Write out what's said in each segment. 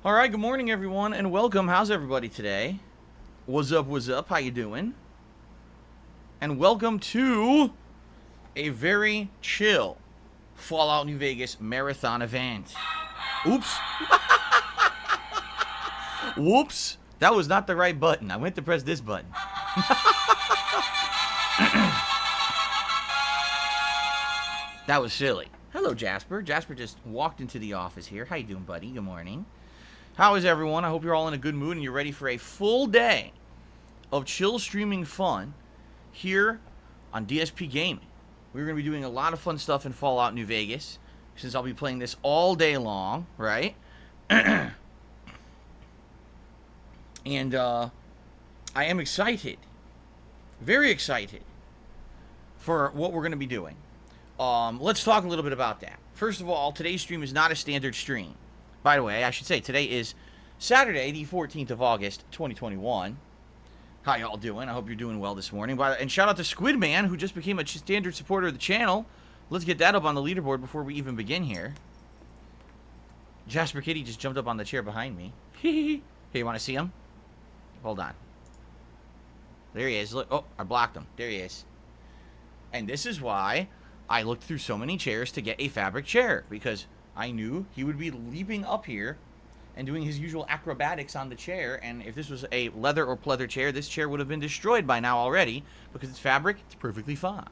All right, good morning, everyone, and welcome. How's everybody today? What's up, what's up? How you doing? And welcome to a very chill Fallout New Vegas marathon event. Oops. Whoops. That was not the right button. I went to press this button. That was silly. Hello, Jasper. Jasper just walked into the office here. How you doing, buddy? Good morning. How is everyone? I hope you're all in a good mood and you're ready for a full day of chill streaming fun here on DSPGaming. We're going to be doing a lot of fun stuff in Fallout New Vegas since I'll be playing this all day long, right? And I am excited, very excited for what we're going to be doing. Let's talk a little bit about that. First of all, today's stream is not a standard stream. By the way, I should say today is Saturday, the 14th of August, 2021. How y'all doing? I hope you're doing well this morning. And shout out to Squidman, who just became a standard supporter of the channel. Let's get that up on the leaderboard before we even begin here. Jasper Kitty just jumped up on the chair behind me. Hey, you want to see him? Hold on. There he is. Look. Oh, I blocked him. There he is. And this is why I looked through so many chairs to get a fabric chair, because I knew he would be leaping up here and doing his usual acrobatics on the chair, and if this was a leather or pleather chair, this chair would have been destroyed by now already. Because it's fabric, it's perfectly fine.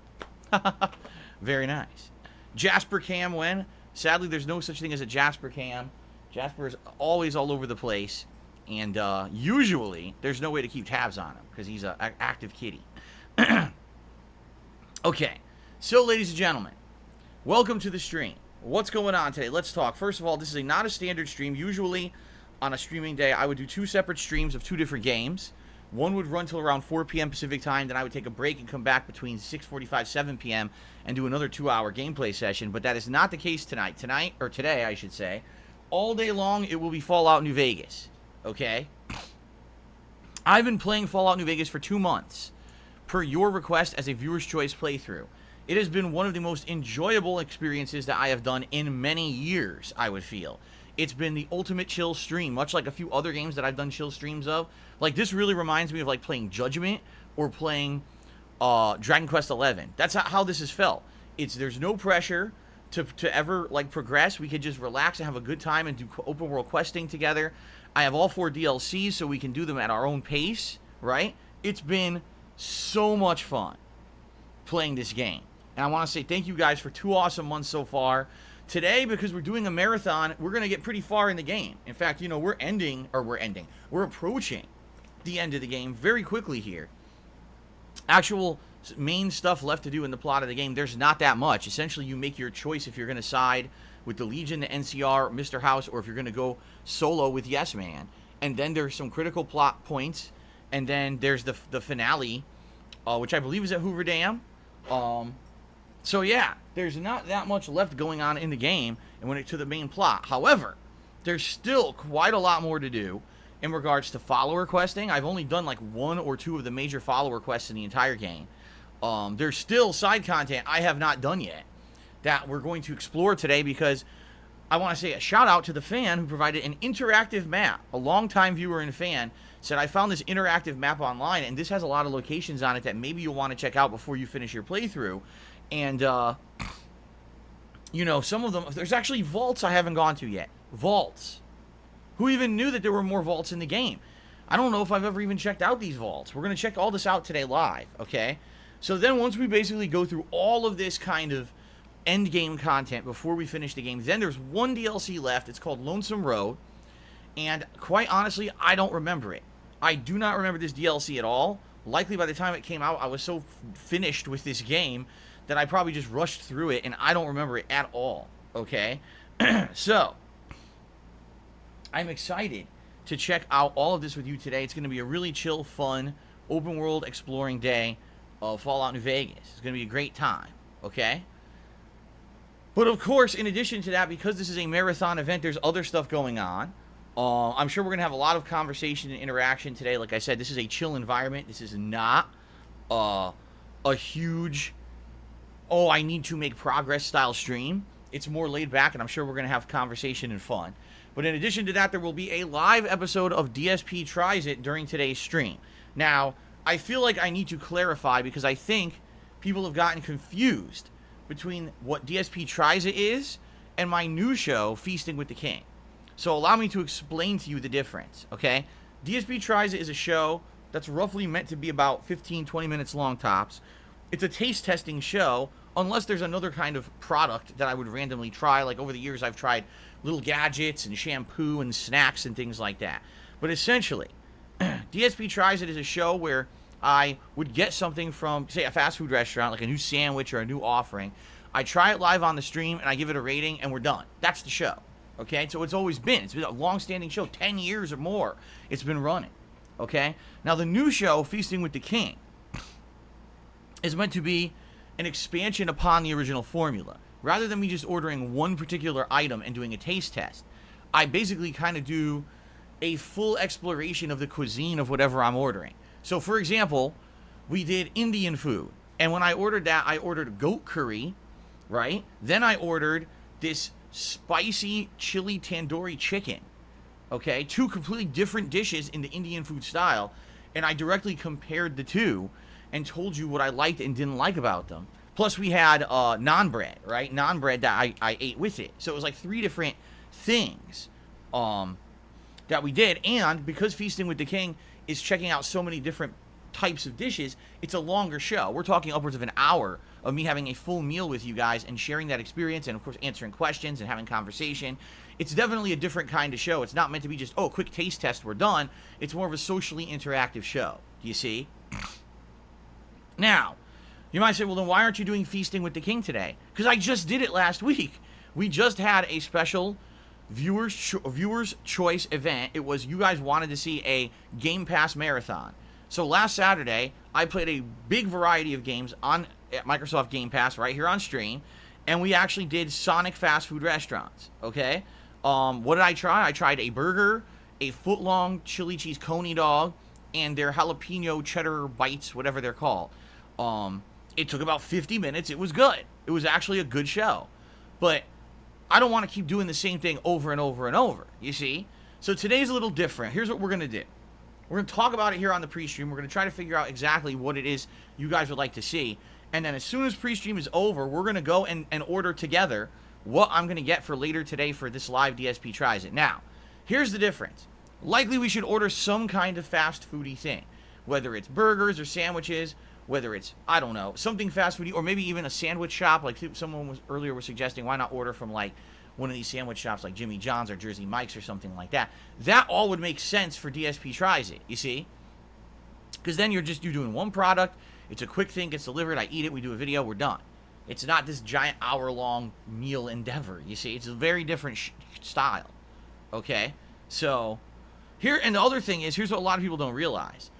Very nice. Jasper Cam when? Sadly, there's no such thing as a Jasper Cam. Jasper is always all over the place, and usually there's no way to keep tabs on him because he's an active kitty. Okay, so ladies and gentlemen, welcome to the stream. What's going on today? Let's talk. First of all, this is not a standard stream. Usually, on a streaming day, I would do two separate streams of two different games. One would run till around 4 p.m. Pacific time, then I would take a break and come back between 6:45, 7 p.m. and do another 2-hour gameplay session, but that is not the case tonight. Today, I should say. All day long, it will be Fallout New Vegas, okay? I've been playing Fallout New Vegas for 2 months, per your request as a viewer's choice playthrough. It has been one of the most enjoyable experiences that I have done in many years, I would feel. It's been the ultimate chill stream, much like a few other games that I've done chill streams of. Like, this really reminds me of, like, playing Judgment or playing Dragon Quest XI. That's how this has felt. There's no pressure to ever, like, progress. We could just relax and have a good time and do open world questing together. I have all 4 DLCs, so we can do them at our own pace, right? It's been so much fun playing this game. And I want to say thank you guys for 2 awesome months so far. Today, because we're doing a marathon, we're going to get pretty far in the game. In fact, you know, we're approaching the end of the game very quickly here. Actual main stuff left to do in the plot of the game, there's not that much. Essentially, you make your choice if you're going to side with the Legion, the NCR, Mr. House, or if you're going to go solo with Yes Man. And then there's some critical plot points. And then there's the finale, which I believe is at Hoover Dam. So yeah, there's not that much left going on in the game and when it to the main plot. However, there's still quite a lot more to do in regards to follower questing. I've only done like 1 or 2 of the major follower quests in the entire game. There's still side content I have not done yet that we're going to explore today, because I want to say a shout out to the fan who provided an interactive map. A longtime viewer and fan said, I found this interactive map online and this has a lot of locations on it that maybe you'll want to check out before you finish your playthrough. And, you know, some of them, there's actually vaults I haven't gone to yet. Vaults. Who even knew that there were more vaults in the game? I don't know if I've ever even checked out these vaults. We're going to check all this out today live, okay? So then once we basically go through all of this kind of end game content before we finish the game, then there's 1 DLC left. It's called Lonesome Road. And quite honestly, I don't remember it. I do not remember this DLC at all. Likely by the time it came out, I was so finished with this game that I probably just rushed through it, and I don't remember it at all, okay? So, I'm excited to check out all of this with you today. It's going to be a really chill, fun, open-world exploring day of Fallout New Vegas. It's going to be a great time, okay? But, of course, in addition to that, because this is a marathon event, there's other stuff going on. I'm sure we're going to have a lot of conversation and interaction today. Like I said, this is a chill environment. This is not a huge, oh, I need to make progress style stream. It's more laid back, and I'm sure we're going to have conversation and fun. But in addition to that, there will be a live episode of DSP Tries It during today's stream. Now, I feel like I need to clarify because I think people have gotten confused between what DSP Tries It is and my new show, Feasting with the King. So allow me to explain to you the difference, okay? DSP Tries It is a show that's roughly meant to be about 15, 20 minutes long tops. It's a taste testing show, unless there's another kind of product that I would randomly try. Like over the years, I've tried little gadgets and shampoo and snacks and things like that. But essentially, DSP Tries It is a show where I would get something from, say, a fast food restaurant, like a new sandwich or a new offering. I try it live on the stream, and I give it a rating, and we're done. That's the show, okay? So it's always been. It's been a long-standing show, 10 years or more it's been running, okay? Now, the new show, Feasting with the King, is meant to be an expansion upon the original formula. Rather than me just ordering one particular item and doing a taste test, I basically kind of do a full exploration of the cuisine of whatever I'm ordering. So, for example, we did Indian food. And when I ordered that, I ordered goat curry, right? Then I ordered this spicy chili tandoori chicken, okay? 2 completely different dishes in the Indian food style. And I directly compared the two and told you what I liked and didn't like about them. Plus, we had naan bread, right? Naan bread that I ate with it. So it was like 3 different things that we did. And because Feasting with the King is checking out so many different types of dishes, it's a longer show. We're talking upwards of an hour of me having a full meal with you guys and sharing that experience and, of course, answering questions and having conversation. It's definitely a different kind of show. It's not meant to be just, oh, quick taste test, we're done. It's more of a socially interactive show. Do you see? Now, you might say, well, then why aren't you doing Feasting with the King today? Because I just did it last week. We just had a special viewers choice event. It was, you guys wanted to see a Game Pass marathon. So last Saturday, I played a big variety of games at Microsoft Game Pass right here on stream, and we actually did Sonic fast food restaurants, okay? What did I try? I tried a burger, a foot-long chili cheese coney dog, and their jalapeno cheddar bites, whatever they're called. It took about 50 minutes. It was good. It was actually a good show. But I don't want to keep doing the same thing over and over and over, you see? So today's a little different. Here's what we're going to do. We're going to talk about it here on the pre-stream. We're going to try to figure out exactly what it is you guys would like to see. And then as soon as pre-stream is over, we're going to go and order together what I'm going to get for later today for this live DSP Tries It. Now, here's the difference. Likely we should order some kind of fast foodie thing. Whether it's burgers or sandwiches, whether it's, I don't know, something fast foodie, or maybe even a sandwich shop. Like someone was earlier was suggesting, why not order from like one of these sandwich shops like Jimmy John's or Jersey Mike's or something like that. That all would make sense for DSP Tries It, you see? Because then you're doing one product, it's a quick thing, gets delivered, I eat it, we do a video, we're done. It's not this giant hour-long meal endeavor, you see? It's a very different style, okay? So, here, and the other thing is, here's what a lot of people don't realize.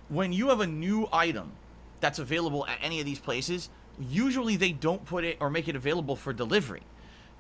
When you have a new item that's available at any of these places, usually they don't put it or make it available for delivery.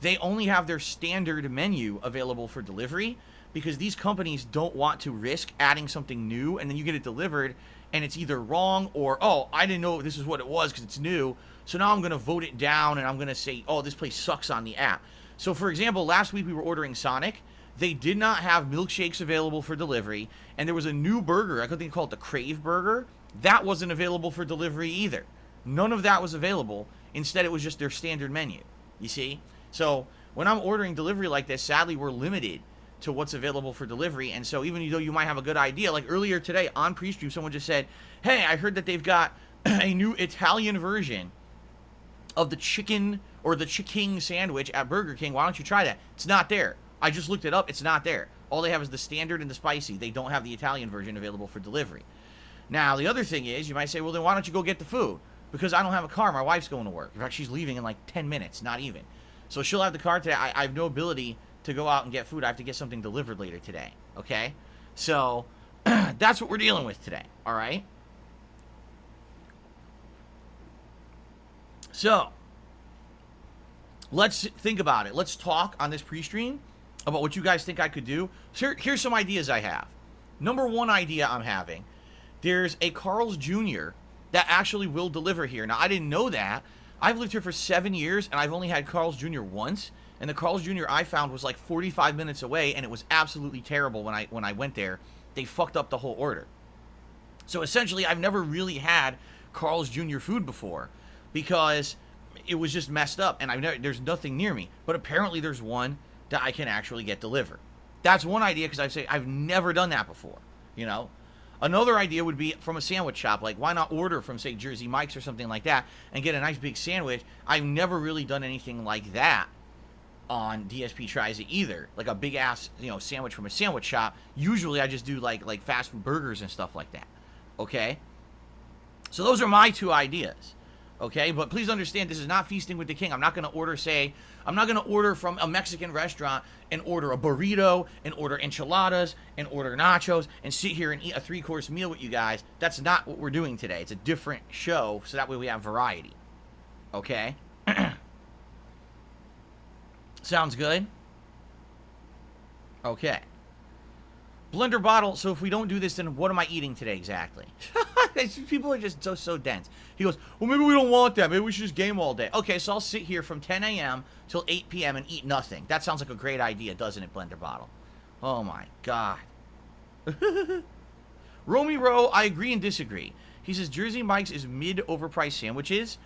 They only have their standard menu available for delivery because these companies don't want to risk adding something new and then you get it delivered and it's either wrong or, oh, I didn't know this is what it was because it's new, so now I'm going to vote it down and I'm going to say, oh, this place sucks on the app. So, for example, last week we were ordering Sonic. They did not have milkshakes available for delivery, and there was a new burger, I think they call it the Crave Burger. That wasn't available for delivery either. None of that was available. Instead, it was just their standard menu, you see? So, when I'm ordering delivery like this, sadly, we're limited to what's available for delivery, and so even though you might have a good idea, like earlier today on pre-stream, someone just said, hey, I heard that they've got a new Italian version of the chicken or the chicken sandwich at Burger King. Why don't you try that? It's not there. I just looked it up. It's not there. All they have is the standard and the spicy. They don't have the Italian version available for delivery. Now, the other thing is, you might say, well, then why don't you go get the food? Because I don't have a car. My wife's going to work. In fact, she's leaving in like 10 minutes, not even. So she'll have the car today. I have no ability to go out and get food. I have to get something delivered later today, okay? So that's what we're dealing with today, all right? So let's think about it. Let's talk on this pre-stream about what you guys think I could do. So here's some ideas I have. Number one idea I'm having, there's a Carl's Jr. that actually will deliver here. Now, I didn't know that. I've lived here for 7 years, and I've only had Carl's Jr. once, and the Carl's Jr. I found was like 45 minutes away, and it was absolutely terrible when I went there. They fucked up the whole order. So essentially, I've never really had Carl's Jr. food before because it was just messed up, and there's nothing near me. But apparently there's one that I can actually get delivered. That's one idea, because I've never done that before, you know. Another idea would be from a sandwich shop. Like, why not order from, say, Jersey Mike's or something like that and get a nice big sandwich? I've never really done anything like that on DSP Tries It either. Like a big ass, you know, sandwich from a sandwich shop. Usually I just do like fast food burgers and stuff like that. Okay? So those are my two ideas. Okay? But please understand, this is not Feasting with the King. I'm not going to order from a Mexican restaurant and order a burrito and order enchiladas and order nachos and sit here and eat a 3-course meal with you guys. That's not what we're doing today. It's a different show, so that way we have variety. Okay? Sounds good? Okay. Blender bottle, so if we don't do this, then what am I eating today exactly? People are just so dense. He goes, well, maybe we don't want that. Maybe we should just game all day. Okay, so I'll sit here from 10 a.m. till 8 p.m. and eat nothing. That sounds like a great idea, doesn't it, Blender bottle? Oh, my God. Romy Rowe, I agree and disagree. He says Jersey Mike's is mid-overpriced sandwiches.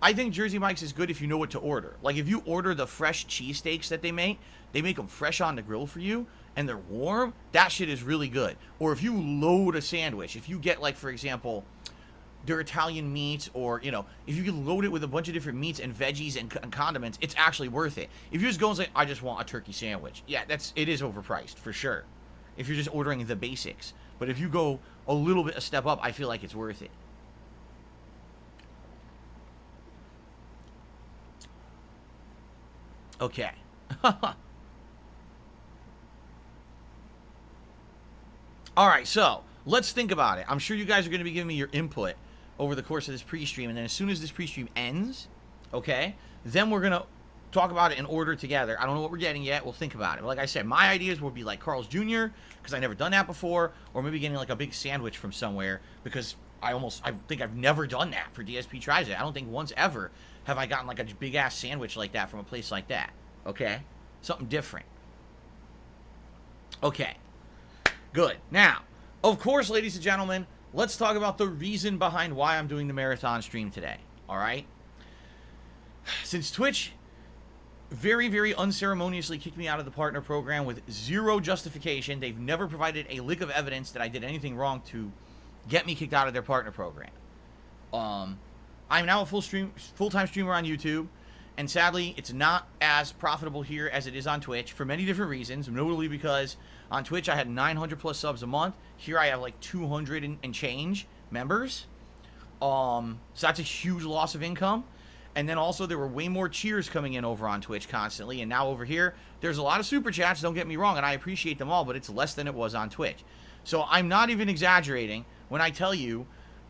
I think Jersey Mike's is good if you know what to order. Like, if you order the fresh cheesesteaks that they make them fresh on the grill for you, and they're warm, that shit is really good. Or if you load a sandwich, if you get, like, for example, their Italian meats, or, you know, if you can load it with a bunch of different meats and veggies and condiments, it's actually worth it. If you just go and say, I just want a turkey sandwich, yeah, it is overpriced, for sure. If you're just ordering the basics. But if you go a little bit a step up, I feel like it's worth it. Okay. All right, so let's think about it. I'm sure you guys are going to be giving me your input over the course of this pre-stream, and then as soon as this pre-stream ends, okay, then we're going to talk about it in order together. I don't know what we're getting yet. We'll think about it. But like I said, my ideas would be like Carl's Jr., because I've never done that before, or maybe getting like a big sandwich from somewhere, because I think I've never done that for DSP Tries It. I don't think once ever have I gotten like a big-ass sandwich like that from a place like that, okay? Something different. Okay. Good. Now, of course, ladies and gentlemen, let's talk about the reason behind why I'm doing the marathon stream today. All right? Since Twitch very, very unceremoniously kicked me out of the partner program with zero justification, they've never provided a lick of evidence that I did anything wrong to get me kicked out of their partner program. I'm now a full-time streamer on YouTube, and sadly, it's not as profitable here as it is on Twitch for many different reasons, notably because on Twitch I had 900 plus subs a month. Here I have like 200 and change members. So that's a huge loss of income. And then also there were way more cheers coming in over on Twitch constantly, and now over here there's a lot of super chats, don't get me wrong, and I appreciate them all, but it's less than it was on Twitch. So I'm not even exaggerating when I tell you,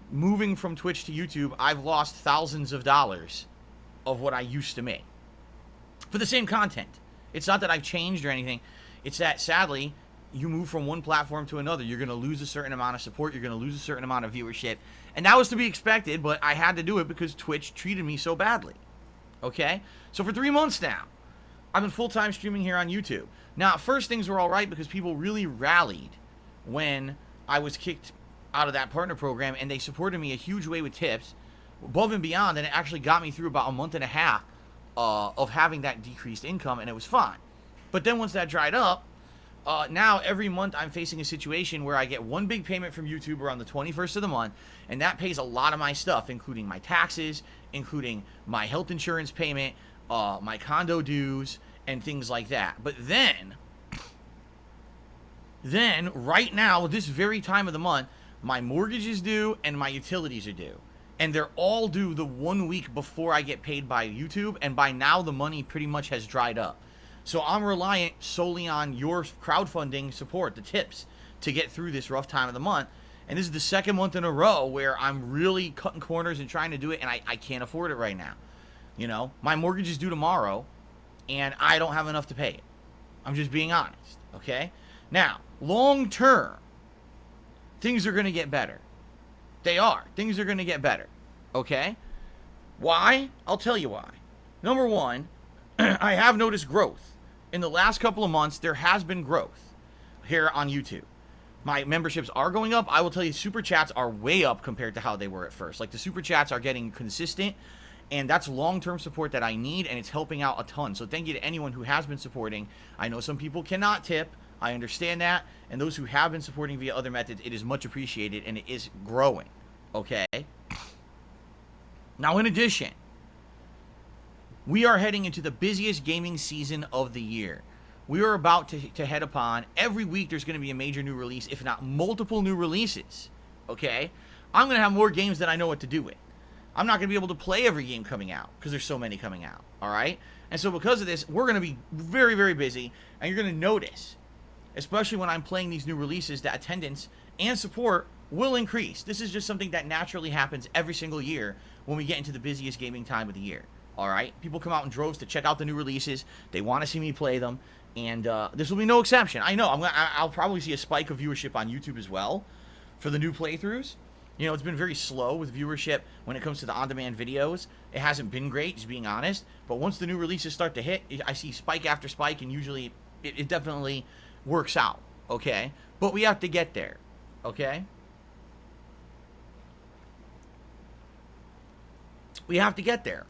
moving from Twitch to YouTube, I've lost thousands of dollars of what I used to make for the same content. It's not that I've changed or anything. It's that, sadly, you move from one platform to another. You're going to lose a certain amount of support. You're going to lose a certain amount of viewership. And that was to be expected, but I had to do it because Twitch treated me so badly. Okay? So for 3 months now, I've been full-time streaming here on YouTube. Now, at first things were all right because people really rallied when I was kicked out of that partner program, and they supported me a huge way with tips, above and beyond, and it actually got me through about a month and a half of having that decreased income, and it was fine. But then once that dried up, now every month I'm facing a situation where I get one big payment from YouTube around the 21st of the month, and that pays a lot of my stuff, including my taxes, including my health insurance payment, my condo dues, and things like that. But then right now, this very time of the month, my mortgage is due and my utilities are due. And they're all due the 1 week before I get paid by YouTube, and by now the money pretty much has dried up. So I'm reliant solely on your crowdfunding support, the tips, to get through this rough time of the month. And this is the second month in a row where I'm really cutting corners and trying to do it, and I can't afford it right now. You know, my mortgage is due tomorrow, and I don't have enough to pay it. I'm just being honest, okay? Now, long term, things are going to get better. They are. Things are going to get better. Okay? Why? I'll tell you why. Number one, I have noticed growth. In the last couple of months, there has been growth here on YouTube. My memberships are going up. I will tell you, super chats are way up compared to how they were at first. Like, the super chats are getting consistent, and that's long-term support that I need, and it's helping out a ton. So thank you to anyone who has been supporting. I know some people cannot tip. I understand that. And those who have been supporting via other methods, it is much appreciated, and it is growing. Okay? Now, in addition, we are heading into the busiest gaming season of the year. We are about to head upon, every week there's going to be a major new release, if not multiple new releases. Okay? I'm going to have more games than I know what to do with. I'm not going to be able to play every game coming out because there's so many coming out. All right? And so because of this, we're going to be very, very busy. And you're going to notice, especially when I'm playing these new releases, that attendance and support will increase. This is just something that naturally happens every single year when we get into the busiest gaming time of the year. All right? People come out in droves to check out the new releases. They want to see me play them. And this will be no exception. I know. I'll probably see a spike of viewership on YouTube as well for the new playthroughs. You know, it's been very slow with viewership when it comes to the on-demand videos. It hasn't been great, just being honest. But once the new releases start to hit, I see spike after spike, and usually it definitely works out, okay? But we have to get there, okay? We have to get there.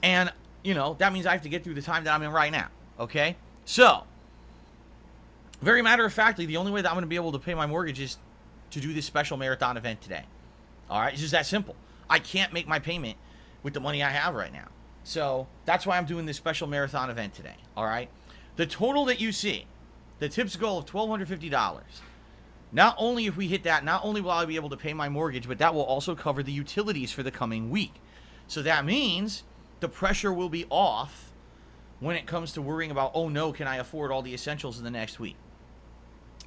And, you know, that means I have to get through the time that I'm in right now, okay? So, very matter-of-factly, the only way that I'm going to be able to pay my mortgage is to do this special marathon event today. All right? It's just that simple. I can't make my payment with the money I have right now. So, that's why I'm doing this special marathon event today. All right? The total that you see, the tips goal of $1,250, not only if we hit that, not only will I be able to pay my mortgage, but that will also cover the utilities for the coming week. So, that means the pressure will be off when it comes to worrying about, oh no, can I afford all the essentials in the next week?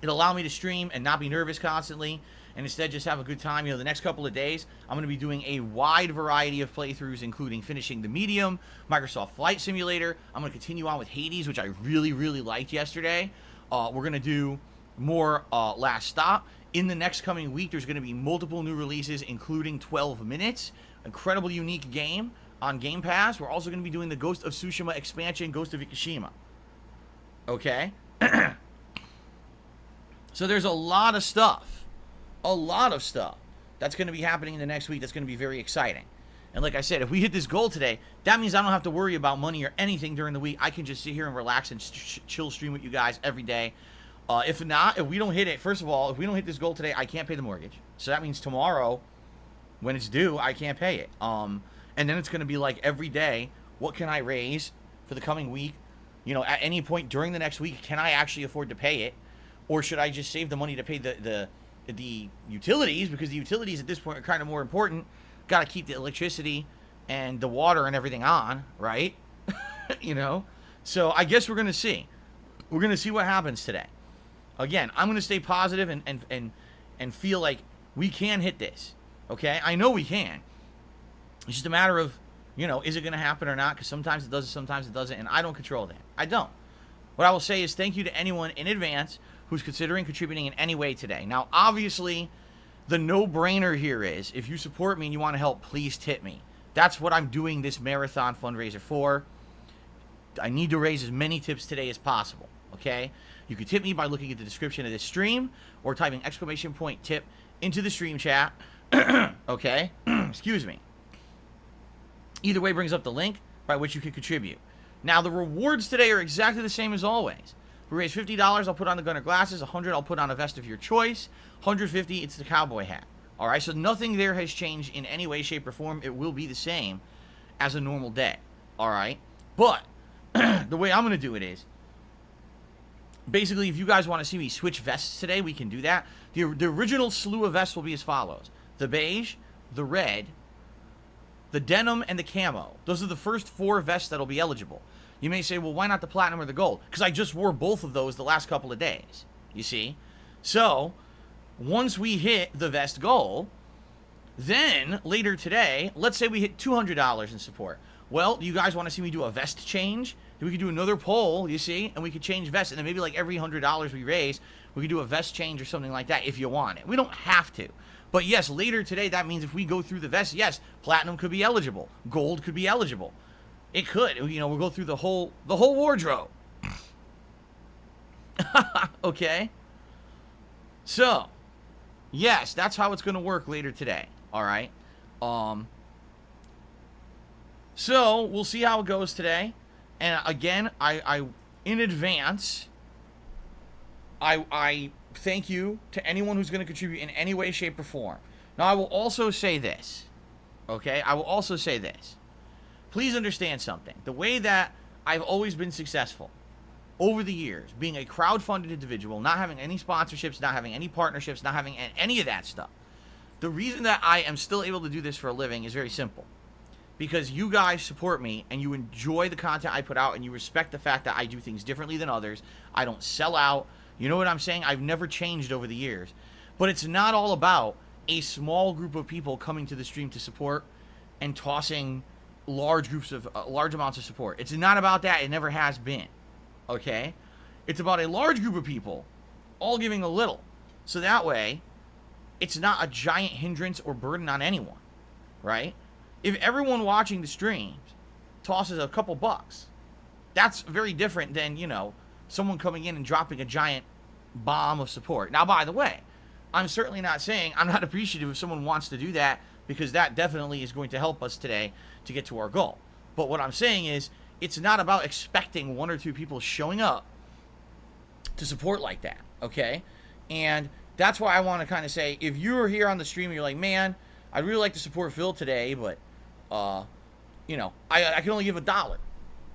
It'll allow me to stream and not be nervous constantly, and instead just have a good time. You know, the next couple of days, I'm going to be doing a wide variety of playthroughs, including finishing the Medium, Microsoft Flight Simulator. I'm going to continue on with Hades, which I really, really liked yesterday. We're going to do more Last Stop. In the next coming week, there's going to be multiple new releases, including 12 Minutes, incredible unique game on Game Pass. We're also going to be doing the Ghost of Tsushima expansion, Ghost of Ikushima. Okay? So there's a lot of stuff that's going to be happening in the next week that's going to be very exciting. And like I said, if we hit this goal today, that means I don't have to worry about money or anything during the week. I can just sit here and relax and chill stream with you guys every day. If not, if we don't hit it, first of all, if we don't hit this goal today, I can't pay the mortgage. So that means tomorrow, when it's due, I can't pay it. And then it's going to be like every day, what can I raise for the coming week? You know, at any point during the next week, can I actually afford to pay it? Or should I just save the money to pay the utilities? Because the utilities at this point are kind of more important. Got to keep the electricity and the water and everything on, right? You know? So I guess we're going to see. We're going to see what happens today. Again, I'm going to stay positive and feel like we can hit this. Okay? I know we can. It's just a matter of, you know, is it going to happen or not? Because sometimes it does, sometimes it doesn't, and I don't control that. I don't. What I will say is thank you to anyone in advance who's considering contributing in any way today. Now, obviously, the no-brainer here is, if you support me and you want to help, please tip me. That's what I'm doing this marathon fundraiser for. I need to raise as many tips today as possible, okay? You can tip me by looking at the description of this stream or typing !tip into the stream chat, okay? Excuse me. Either way brings up the link by which you can contribute. Now, the rewards today are exactly the same as always. If we raise $50, I'll put on the Gunner glasses. $100, I'll put on a vest of your choice. $150, it's the cowboy hat. All right, so nothing there has changed in any way, shape, or form. It will be the same as a normal day. All right, but the way I'm going to do it is, basically, if you guys want to see me switch vests today, we can do that. The original slew of vests will be as follows. The beige, the red, the denim, and the camo. Those are the first 4 vests that'll be eligible. You may say, well, why not the platinum or the gold? Because I just wore both of those the last couple of days, you see? So, once we hit the vest goal, then later today, let's say we hit $200 in support. Well, do you guys want to see me do a vest change? We could do another poll, you see, and we could change vests. And then maybe like every $100 we raise, we could do a vest change or something like that if you want it. We don't have to. But yes, later today, that means if we go through the vest, yes, platinum could be eligible. Gold could be eligible. It could. You know, we'll go through the whole wardrobe. Okay? So, yes, that's how it's going to work later today. All right? So, we'll see how it goes today. And again, I in advance, I thank you to anyone who's going to contribute in any way, shape, or form. Now, I will also say this. Okay? I will also say this. Please understand something. The way that I've always been successful over the years, being a crowdfunded individual, not having any sponsorships, not having any partnerships, not having any of that stuff. The reason that I am still able to do this for a living is very simple. Because you guys support me and you enjoy the content I put out and you respect the fact that I do things differently than others. I don't sell out. You know what I'm saying? I've never changed over the years. But it's not all about a small group of people coming to the stream to support and tossing large amounts of support. It's not about that. It never has been. Okay? It's about a large group of people all giving a little. So that way, it's not a giant hindrance or burden on anyone. Right? If everyone watching the streams tosses a couple bucks, that's very different than, you know, someone coming in and dropping a giant bomb of support. Now, by the way, I'm certainly not saying I'm not appreciative if someone wants to do that, because that definitely is going to help us today to get to our goal. But what I'm saying is, it's not about expecting one or two people showing up to support like that, okay? And that's why I want to kind of say, if you're here on the stream and you're like, man, I'd really like to support Phil today, but, you know, I can only give $1.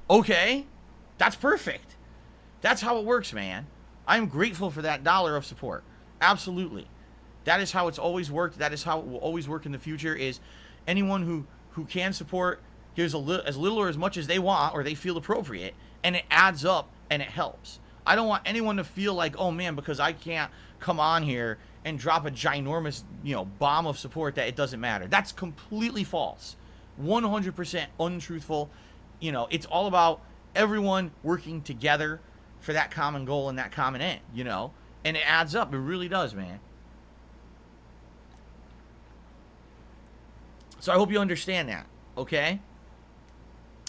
Okay, that's perfect. That's how it works, man. I'm grateful for that $1 of support. Absolutely. That is how it's always worked. That is how it will always work in the future, is anyone who can support gives as little or as much as they want or they feel appropriate, and it adds up and it helps. I don't want anyone to feel like, oh man, because I can't come on here and drop a ginormous, you know, bomb of support, that it doesn't matter. That's completely false. 100% untruthful. You know, it's all about everyone working together for that common goal and that common end, you know, and it adds up. It really does, man. So I hope you understand that, okay?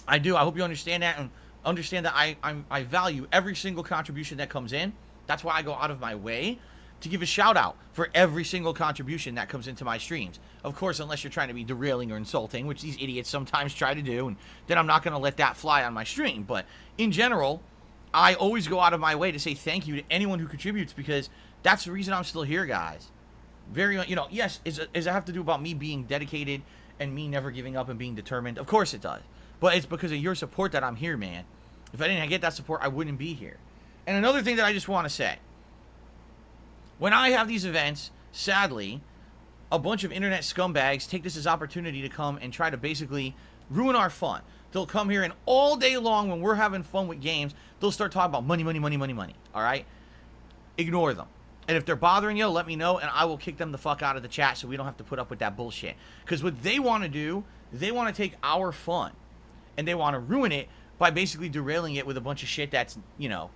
I do. I hope you understand that, and understand that I value every single contribution that comes in. That's why I go out of my way to give a shout out for every single contribution that comes into my streams. Of course, unless you're trying to be derailing or insulting, which these idiots sometimes try to do, and then I'm not going to let that fly on my stream. But in general, I always go out of my way to say thank you to anyone who contributes, because that's the reason I'm still here, guys. Very, you know, yes, does it have to do about me being dedicated and me never giving up and being determined? Of course it does. But it's because of your support that I'm here, man. If I didn't get that support, I wouldn't be here. And another thing that I just want to say. When I have these events, sadly, a bunch of internet scumbags take this as opportunity to come and try to basically ruin our fun. They'll come here and all day long when we're having fun with games, they'll start talking about money, money, money, money, money. All right? Ignore them. And if they're bothering you, let me know, and I will kick them the fuck out of the chat so we don't have to put up with that bullshit. Because what they want to do, they want to take our fun, and they want to ruin it by basically derailing it with a bunch of shit that's, you know,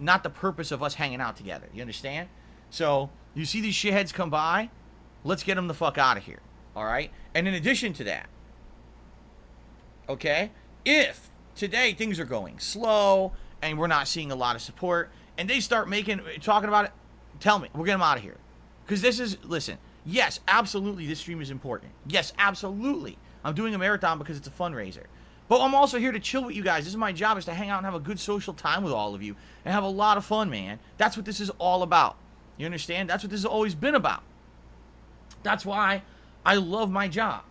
not the purpose of us hanging out together. You understand? So, you see these shitheads come by, let's get them the fuck out of here. All right? And in addition to that, okay, if today things are going slow and we're not seeing a lot of support, and they start talking about it, tell me. We'll get them out of here. Because this is, listen, yes, absolutely, this stream is important. Yes, absolutely. I'm doing a marathon because it's a fundraiser. But I'm also here to chill with you guys. This is my job, is to hang out and have a good social time with all of you and have a lot of fun, man. That's what this is all about. You understand? That's what this has always been about. That's why I love my job,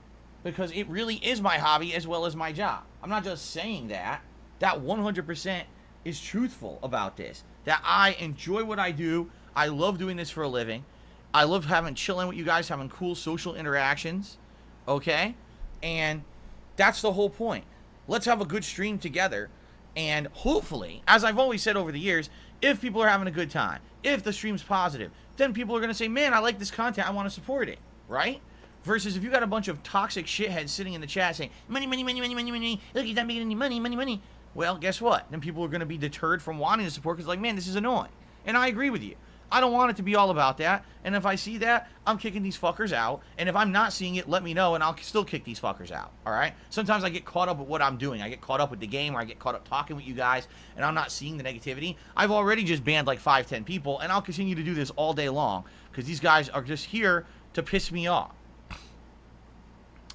because it really is my hobby as well as my job. I'm not just saying that. That 100% is truthful about this. That I enjoy what I do. I love doing this for a living. I love chilling with you guys, having cool social interactions. Okay? And that's the whole point. Let's have a good stream together. And hopefully, as I've always said over the years, if people are having a good time, if the stream's positive, then people are going to say, man, I like this content, I want to support it. Right? Versus if you got a bunch of toxic shitheads sitting in the chat saying, money, money, money, money, money, money, look, he's not making any money, money, money. Well, guess what? Then people are going to be deterred from wanting to support, because like, man, this is annoying. And I agree with you. I don't want it to be all about that. And if I see that, I'm kicking these fuckers out. And if I'm not seeing it, let me know, and I'll still kick these fuckers out. All right? Sometimes I get caught up with what I'm doing. I get caught up with the game, or I get caught up talking with you guys, and I'm not seeing the negativity. I've already just banned like 5-10 people, and I'll continue to do this all day long because these guys are just here to piss me off.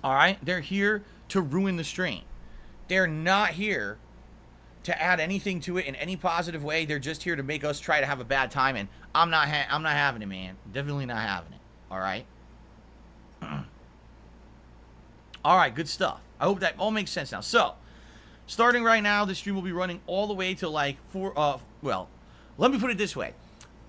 All right? They're here to ruin the stream. They're not here to add anything to it in any positive way. They're just here to make us try to have a bad time, and I'm not having it, man. Definitely not having it. All right? All right, good stuff. I hope that all makes sense now. So, starting right now, the stream will be running all the way to like 4, well, let me put it this way.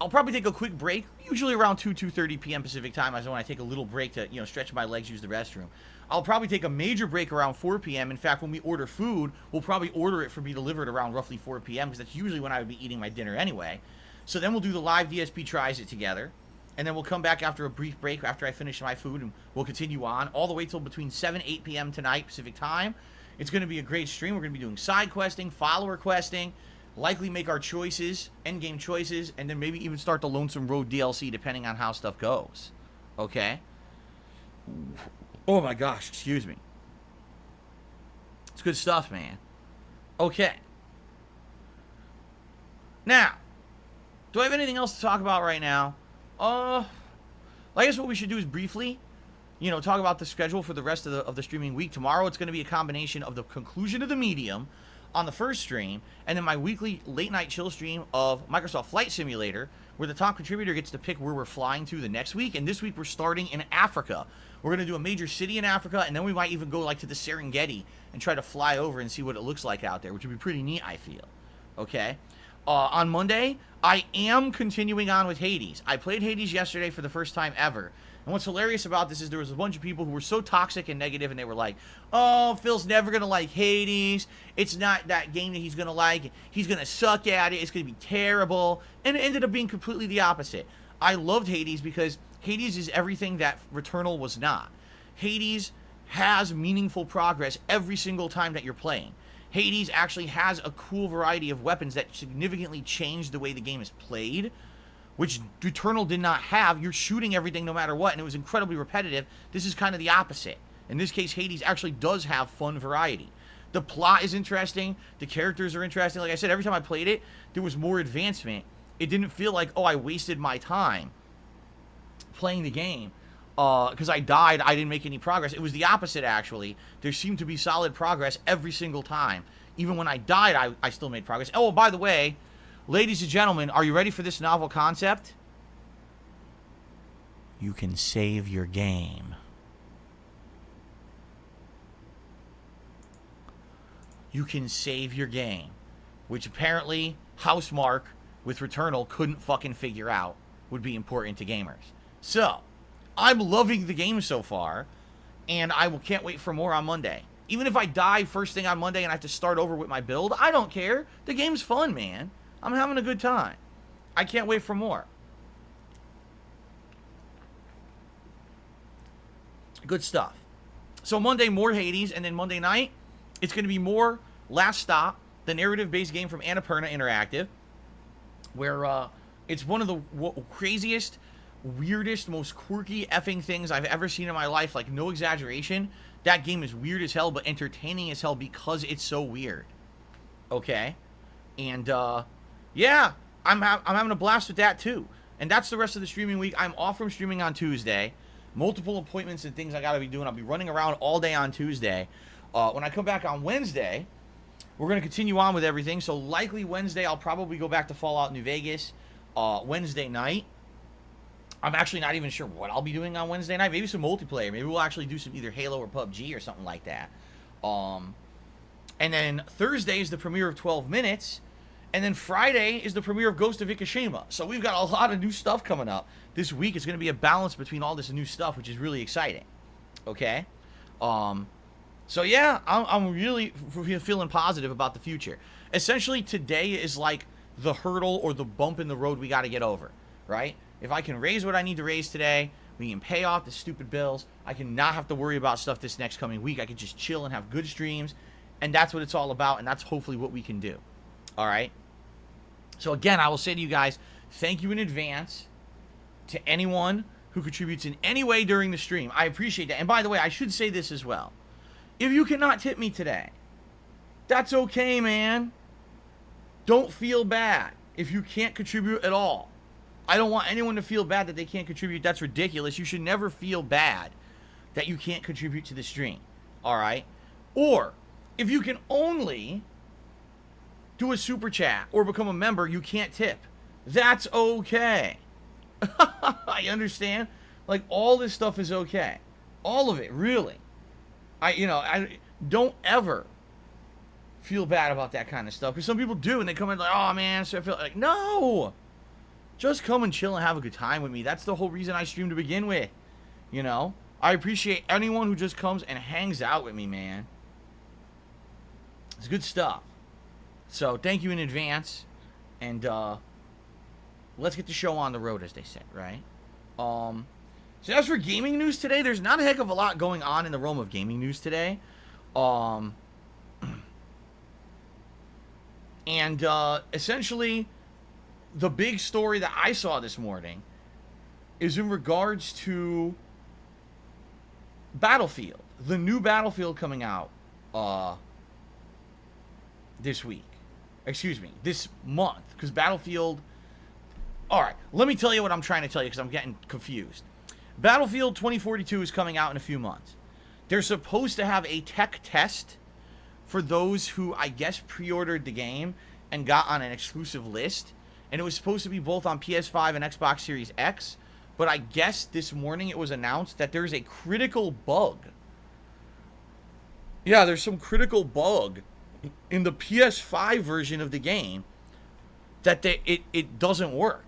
I'll probably take a quick break, usually around 2:30 p.m. Pacific time. That's when I take a little break to, stretch my legs, use the restroom. I'll probably take a major break around 4 p.m. In fact, when we order food, we'll probably order it for me delivered around roughly 4 p.m. because that's usually when I would be eating my dinner anyway. So then we'll do the live DSP tries it together. And then we'll come back after a brief break after I finish my food, and we'll continue on all the way till between 7 and 8 p.m. tonight Pacific time. It's going to be a great stream. We're going to be doing side questing, follower questing, likely make our choices, endgame choices, and then maybe even start the Lonesome Road DLC depending on how stuff goes. Okay? Oh my gosh, excuse me. It's good stuff, man. Okay. Now, do I have anything else to talk about right now? I guess what we should do is briefly, talk about the schedule for the rest of the streaming week. Tomorrow it's going to be a combination of the conclusion of the medium on the first stream, and then my weekly late night chill stream of Microsoft Flight Simulator, where the top contributor gets to pick where we're flying to the next week. And this week we're starting in Africa. We're going to do a major city in Africa, and then we might even go like to the Serengeti and try to fly over and see what it looks like out there, which would be pretty neat, I feel. Okay? On Monday, I am continuing on with Hades. I played Hades yesterday for the first time ever. And what's hilarious about this is there was a bunch of people who were so toxic and negative, and they were like, oh, Phil's never going to like Hades. It's not that game that he's going to like. He's going to suck at it. It's going to be terrible. And it ended up being completely the opposite. I loved Hades because Hades is everything that Returnal was not. Hades has meaningful progress every single time that you're playing. Hades actually has a cool variety of weapons that significantly change the way the game is played, which Returnal did not have. You're shooting everything no matter what, and it was incredibly repetitive. This is kind of the opposite. In this case, Hades actually does have fun variety. The plot is interesting. The characters are interesting. Like I said, every time I played it, there was more advancement. It didn't feel like, oh, I wasted my time playing the game because I died, I didn't make any progress. It was the opposite, actually. There seemed to be solid progress every single time. Even when I died, I still made progress. Oh, by the way, ladies and gentlemen, are you ready for this novel concept? You can save your game. You can save your game. Which apparently Housemarque with Returnal couldn't fucking figure out would be important to gamers. So, I'm loving the game so far, and can't wait for more on Monday. Even if I die first thing on Monday and I have to start over with my build, I don't care. The game's fun, man. I'm having a good time. I can't wait for more. Good stuff. So Monday, more Hades, and then Monday night, it's going to be more Last Stop, the narrative-based game from Annapurna Interactive, where it's one of the craziest, weirdest, most quirky effing things I've ever seen in my life. Like, no exaggeration. That game is weird as hell, but entertaining as hell because it's so weird. Okay? And, yeah, I'm having a blast with that, too. And that's the rest of the streaming week. I'm off from streaming on Tuesday. Multiple appointments and things I gotta be doing. I'll be running around all day on Tuesday. When I come back on Wednesday, we're going to continue on with everything. So, likely Wednesday, I'll probably go back to Fallout New Vegas Wednesday night. I'm actually not even sure what I'll be doing on Wednesday night. Maybe some multiplayer. Maybe we'll actually do some either Halo or PUBG or something like that. And then Thursday is the premiere of 12 Minutes. And then Friday is the premiere of Ghost of Ikushima. So we've got a lot of new stuff coming up this week. It's going to be a balance between all this new stuff, which is really exciting. Okay? So yeah, I'm really feeling positive about the future. Essentially, today is like the hurdle or the bump in the road we got to get over, right? If I can raise what I need to raise today, we can pay off the stupid bills. I can not have to worry about stuff this next coming week. I can just chill and have good streams, and that's what it's all about, and that's hopefully what we can do. All right? So again, I will say to you guys, thank you in advance to anyone who contributes in any way during the stream. I appreciate that. And by the way, I should say this as well. If you cannot tip me today, that's okay, man. Don't feel bad if you can't contribute at all. I don't want anyone to feel bad that they can't contribute. That's ridiculous. You should never feel bad that you can't contribute to the stream. All right? Or, if you can only do a super chat or become a member, you can't tip. That's okay. I understand. Like, all this stuff is okay. All of it, really. I don't ever feel bad about that kind of stuff. Because some people do, and they come in like, oh, man, so I feel like, no. Just come and chill and have a good time with me. That's the whole reason I stream to begin with. You know? I appreciate anyone who just comes and hangs out with me, man. It's good stuff. So, thank you in advance. And, let's get the show on the road, as they say, right? So as for gaming news today, there's not a heck of a lot going on in the realm of gaming news today. Essentially, the big story that I saw this morning is in regards to Battlefield. The new Battlefield coming out this week. Excuse me, this month. Because Battlefield... Alright, let me tell you what I'm trying to tell you because I'm getting confused. Battlefield 2042 is coming out in a few months. They're supposed to have a tech test for those who, I guess, pre-ordered the game and got on an exclusive list. And it was supposed to be both on PS5 and Xbox Series X. But I guess this morning it was announced that there's a critical bug. Yeah, there's some critical bug in the PS5 version of the game that it doesn't work.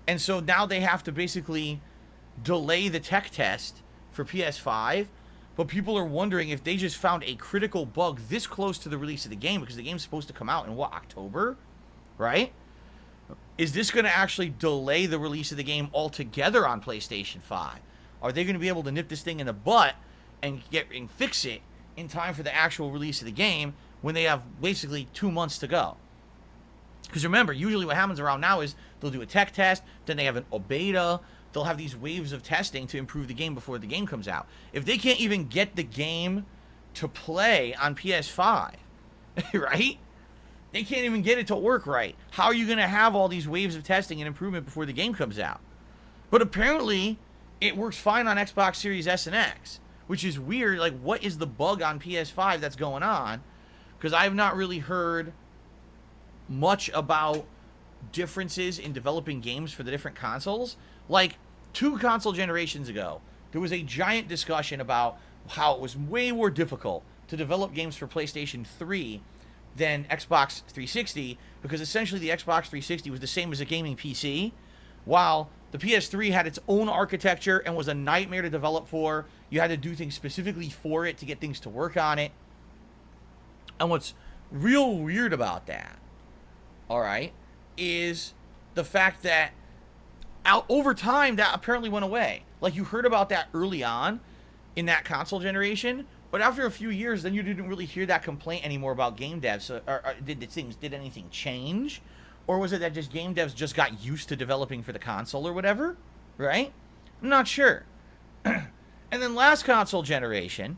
And so now they have to basically delay the tech test for PS5. But people are wondering if they just found a critical bug this close to the release of the game, because the game's supposed to come out in, what, October? Right? Is this going to actually delay the release of the game altogether on PlayStation 5? Are they going to be able to nip this thing in the butt and fix it in time for the actual release of the game when they have basically 2 months to go? Because remember, usually what happens around now is they'll do a tech test, then they have a beta, they'll have these waves of testing to improve the game before the game comes out. If they can't even get the game to play on PS5, right? They can't even get it to work right. How are you going to have all these waves of testing and improvement before the game comes out? But apparently, it works fine on Xbox Series S and X, which is weird. Like, what is the bug on PS5 that's going on? Because I've not really heard much about differences in developing games for the different consoles. Like, 2 console generations ago, there was a giant discussion about how it was way more difficult to develop games for PlayStation 3 than Xbox 360, because essentially the Xbox 360 was the same as a gaming PC, while the PS3 had its own architecture and was a nightmare to develop for. You had to do things specifically for it to get things to work on it. And what's real weird about that, alright, is the fact that over time that apparently went away. Like, you heard about that early on in that console generation, but after a few years, then you didn't really hear that complaint anymore about game devs. So, did anything change? Or was it that just game devs just got used to developing for the console or whatever? Right? I'm not sure. And then last console generation,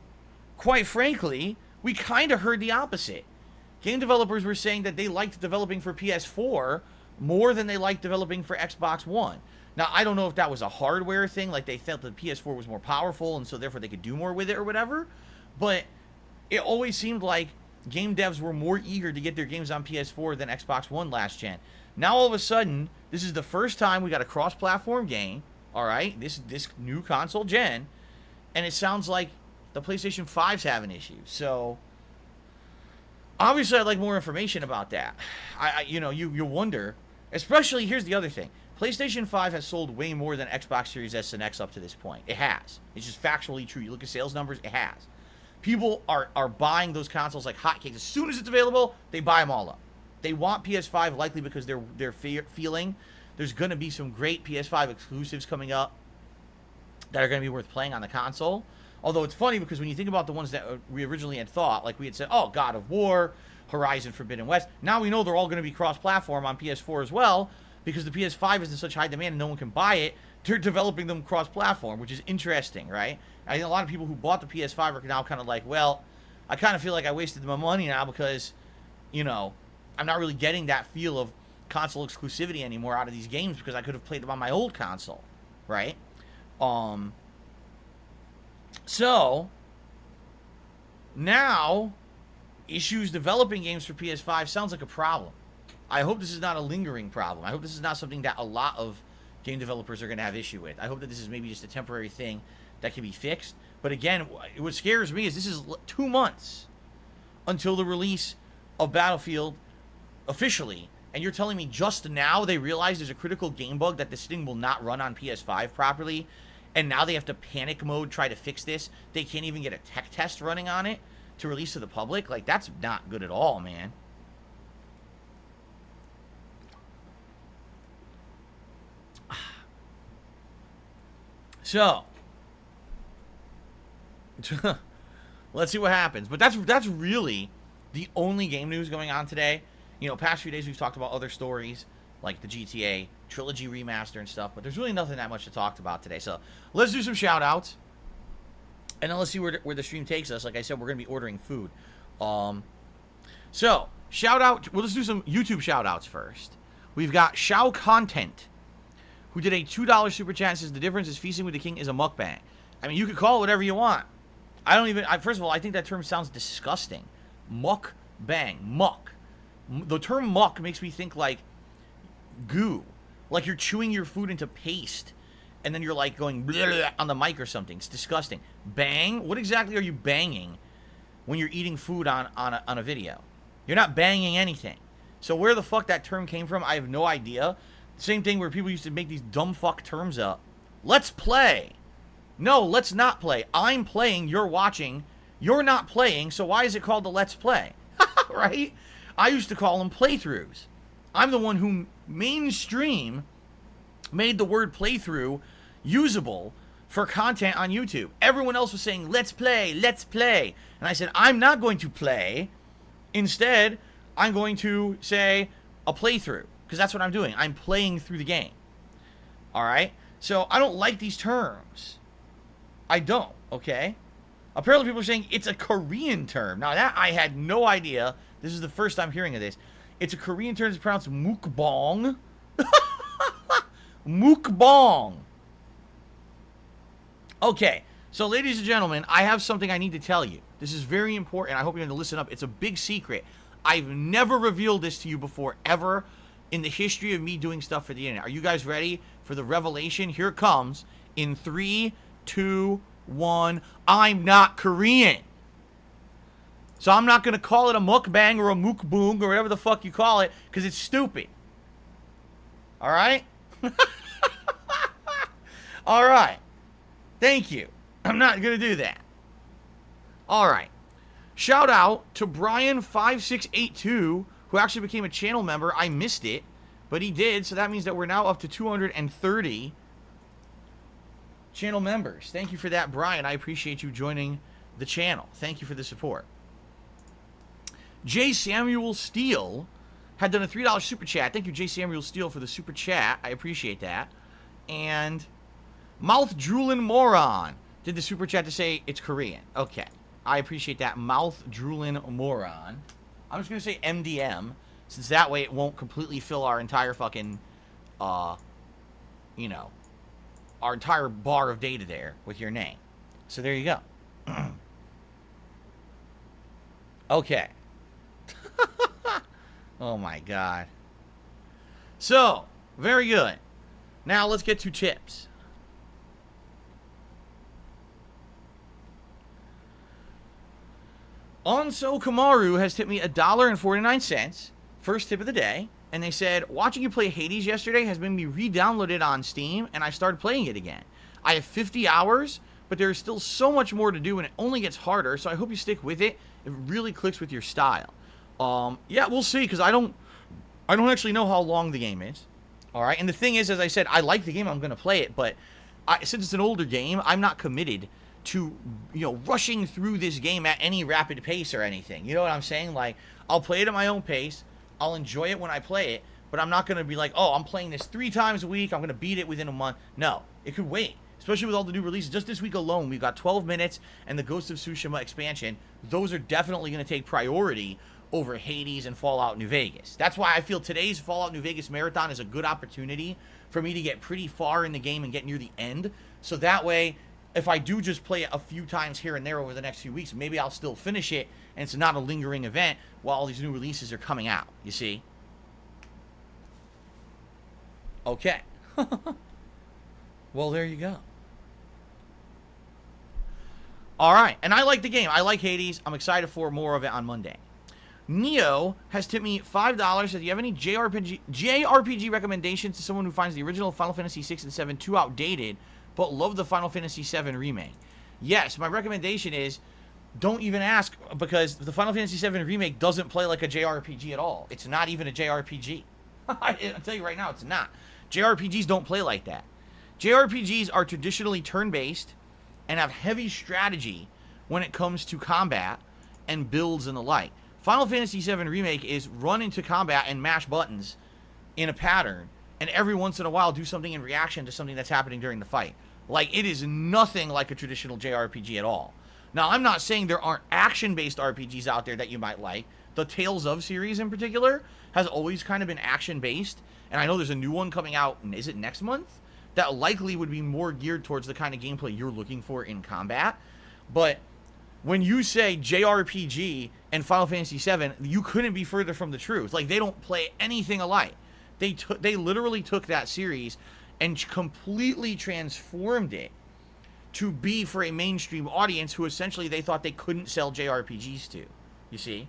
quite frankly, we kind of heard the opposite. Game developers were saying that they liked developing for PS4 more than they liked developing for Xbox One. Now, I don't know if that was a hardware thing, like they felt that PS4 was more powerful and so therefore they could do more with it or whatever. But it always seemed like game devs were more eager to get their games on PS4 than Xbox One last gen. Now, all of a sudden, this is the first time we got a cross-platform game, alright, this new console gen, and it sounds like the PlayStation 5's having issues. So, obviously, I'd like more information about that. You wonder, especially, here's the other thing. PlayStation 5 has sold way more than Xbox Series S and X up to this point. It has. It's just factually true. You look at sales numbers, it has. People are buying those consoles like hotcakes. As soon as it's available, they buy them all up. They want PS5 likely because they're feeling there's going to be some great PS5 exclusives coming up that are going to be worth playing on the console. Although it's funny because when you think about the ones that we originally had thought, like we had said, oh, God of War, Horizon Forbidden West, now we know they're all going to be cross-platform on PS4 as well, because the PS5 is in such high demand and no one can buy it, they're developing them cross-platform, which is interesting, right? I think a lot of people who bought the PS5 are now kind of like, well, I kind of feel like I wasted my money now because, you know, I'm not really getting that feel of console exclusivity anymore out of these games because I could have played them on my old console, right? So, now, issues developing games for PS5 sounds like a problem. I hope this is not a lingering problem. I hope this is not something that a lot of game developers are going to have issue with. I hope that this is maybe just a temporary thing that can be fixed. But again, what scares me is this is 2 months until the release of Battlefield officially. And you're telling me just now they realize there's a critical game bug that this thing will not run on PS5 properly. And now they have to panic mode try to fix this. They can't even get a tech test running on it to release to the public. Like, that's not good at all, man. So, let's see what happens. But that's really the only game news going on today. You know, past few days we've talked about other stories, like the GTA Trilogy remaster and stuff, but there's really nothing that much to talk about today. So, let's do some shout-outs, and then let's see where the stream takes us. Like I said, we're going to be ordering food. So, shout-out, well, let's do some YouTube shout-outs first. We've got Shao Content, who did a $2 super chat and says, the difference is feasting with the king is a mukbang. I mean, you could call it whatever you want. First of all, I think that term sounds disgusting. Mukbang. Muck. The term muck makes me think like goo. Like you're chewing your food into paste. And then you're like going blah, blah, on the mic or something. It's disgusting. Bang? What exactly are you banging when you're eating food on a video? You're not banging anything. So where the fuck that term came from, I have no idea. Same thing where people used to make these dumb fuck terms up. Let's play. No, let's not play. I'm playing, you're watching. You're not playing, so why is it called the Let's Play? Right? I used to call them playthroughs. I'm the one who mainstream made the word playthrough usable for content on YouTube. Everyone else was saying, let's play, let's play. And I said, I'm not going to play. Instead, I'm going to say a playthrough. Because that's what I'm doing. I'm playing through the game. Alright? So, I don't like these terms. I don't, okay? Apparently people are saying it's a Korean term. Now, that I had no idea. This is the first time hearing of this. It's a Korean term. It's pronounced mukbang. Mukbang. Okay. So, ladies and gentlemen, I have something I need to tell you. This is very important. I hope you're going to listen up. It's a big secret. I've never revealed this to you before, ever, in the history of me doing stuff for the internet. Are you guys ready for the revelation? Here it comes. In 3, 2, 1. I'm not Korean. So I'm not going to call it a mukbang or a mukboong or whatever the fuck you call it, because it's stupid. Alright? Alright. Thank you. I'm not going to do that. Alright. Shout out to Brian5682, who actually became a channel member. I missed it, but he did, so that means that we're now up to 230 channel members. Thank you for that, Brian. I appreciate you joining the channel. Thank you for the support. J. Samuel Steele had done a $3 super chat. Thank you, J. Samuel Steele, for the super chat. I appreciate that. And Mouth Droolin' Moron did the super chat to say it's Korean. Okay. I appreciate that. Mouth Droolin' Moron. I'm just going to say MDM, since that way it won't completely fill our entire fucking, you know, our entire bar of data there with your name. So there you go. Okay. Oh my god. So, very good. Now let's get to tips. Onso Kamaru has tipped me $1.49, first tip of the day, and they said, watching you play Hades yesterday has made me re-download it on Steam, and I started playing it again. I have 50 hours, but there's still so much more to do, and it only gets harder, so I hope you stick with it. It really clicks with your style. Yeah, we'll see, because I don't actually know how long the game is. Alright, and the thing is, as I said, I like the game, I'm going to play it, but since it's an older game, I'm not committed to, you know, rushing through this game at any rapid pace or anything. You know what I'm saying? Like, I'll play it at my own pace, I'll enjoy it when I play it, but I'm not going to be like, oh, I'm playing this 3 times a week. I'm going to beat it within a month. No, it could wait, especially with all the new releases. Just this week alone, we've got 12 Minutes and the Ghost of Tsushima expansion. Those are definitely going to take priority over Hades and Fallout New Vegas. That's why I feel today's Fallout New Vegas marathon is a good opportunity for me to get pretty far in the game and get near the end. So that way, if I do just play it a few times here and there over the next few weeks, maybe I'll still finish it, and it's not a lingering event while all these new releases are coming out, you see? Okay. Well, there you go. All right, and I like the game. I like Hades. I'm excited for more of it on Monday. Neo has tipped me $5. Says, do you have any JRPG recommendations to someone who finds the original Final Fantasy 6 and 7 too outdated, but love the Final Fantasy 7 remake? Yes, my recommendation is don't even ask, because the Final Fantasy 7 remake doesn't play like a JRPG at all. It's not even a JRPG. I'll tell you right now, it's not. JRPGs don't play like that. JRPGs are traditionally turn-based and have heavy strategy when it comes to combat and builds and the like. Final Fantasy VII Remake is run into combat and mash buttons in a pattern, and every once in a while do something in reaction to something that's happening during the fight. Like, it is nothing like a traditional JRPG at all. Now, I'm not saying there aren't action-based RPGs out there that you might like. The Tales of series in particular has always kind of been action-based, and I know there's a new one coming out, is it next month? That likely would be more geared towards the kind of gameplay you're looking for in combat. But when you say JRPG and Final Fantasy VII, you couldn't be further from the truth. Like, they don't play anything alike. They literally took that series and completely transformed it to be for a mainstream audience who essentially they thought they couldn't sell JRPGs to. You see?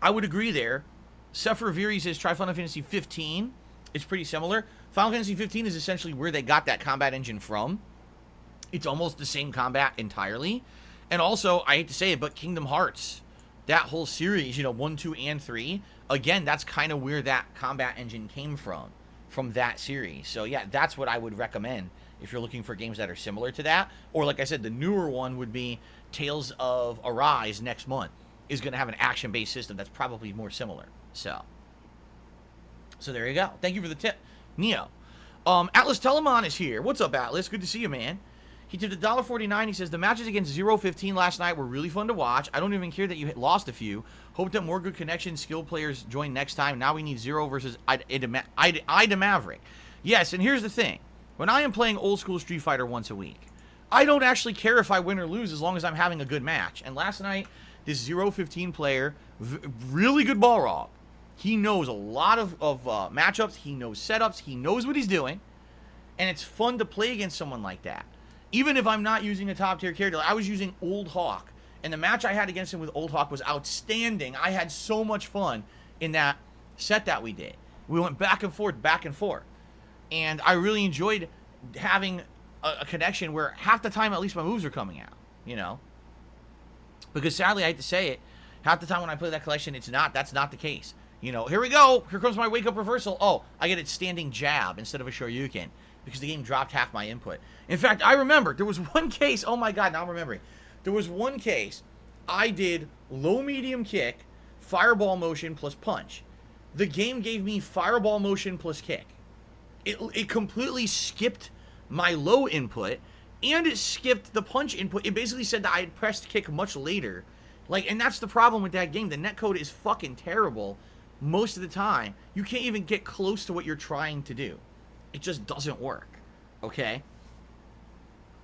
I would agree there. Sephiroth Viri says try Final Fantasy 15. It's pretty similar. Final Fantasy 15 is essentially where they got that combat engine from. It's almost the same combat entirely. And also, I hate to say it, but Kingdom Hearts, that whole series, 1, 2, and 3, again, that's kind of where that combat engine came from that series. So yeah, that's what I would recommend if you're looking for games that are similar to that. Or like I said, the newer one would be Tales of Arise next month. Is going to have an action-based system that's probably more similar. So there you go. Thank you for the tip, Neo. Atlas Telemann is here. What's up, Atlas? Good to see you, man. He tipped $1.49. He says, the matches against 0-15 last night were really fun to watch. I don't even care that you lost a few. Hope that more good connection skill players join next time. Now we need Zero versus Ida Maverick. Yes, and here's the thing. When I am playing old school Street Fighter once a week, I don't actually care if I win or lose as long as I'm having a good match. And last night, this 0-15 player, really good Balrog. He knows a lot of matchups. He knows setups. He knows what he's doing. And it's fun to play against someone like that. Even if I'm not using a top tier character. I was using Old Hawk. And the match I had against him with Old Hawk was outstanding. I had so much fun in that set that we did. We went back and forth, back and forth. And I really enjoyed having a connection where half the time at least my moves are coming out. Because sadly, I hate to say it, half the time when I play that collection, that's not the case. Here we go. Here comes my wake-up reversal. Oh, I get it standing jab instead of a Shoryuken because the game dropped half my input. In fact, I remember there was one case. Oh, my God, now I'm remembering. There was one case I did low-medium kick, fireball motion plus punch. The game gave me fireball motion plus kick. It completely skipped my low input, and it skipped the punch input. It basically said that I had pressed kick much later. And that's the problem with that game. The netcode is fucking terrible most of the time. You can't even get close to what you're trying to do. It just doesn't work. Okay?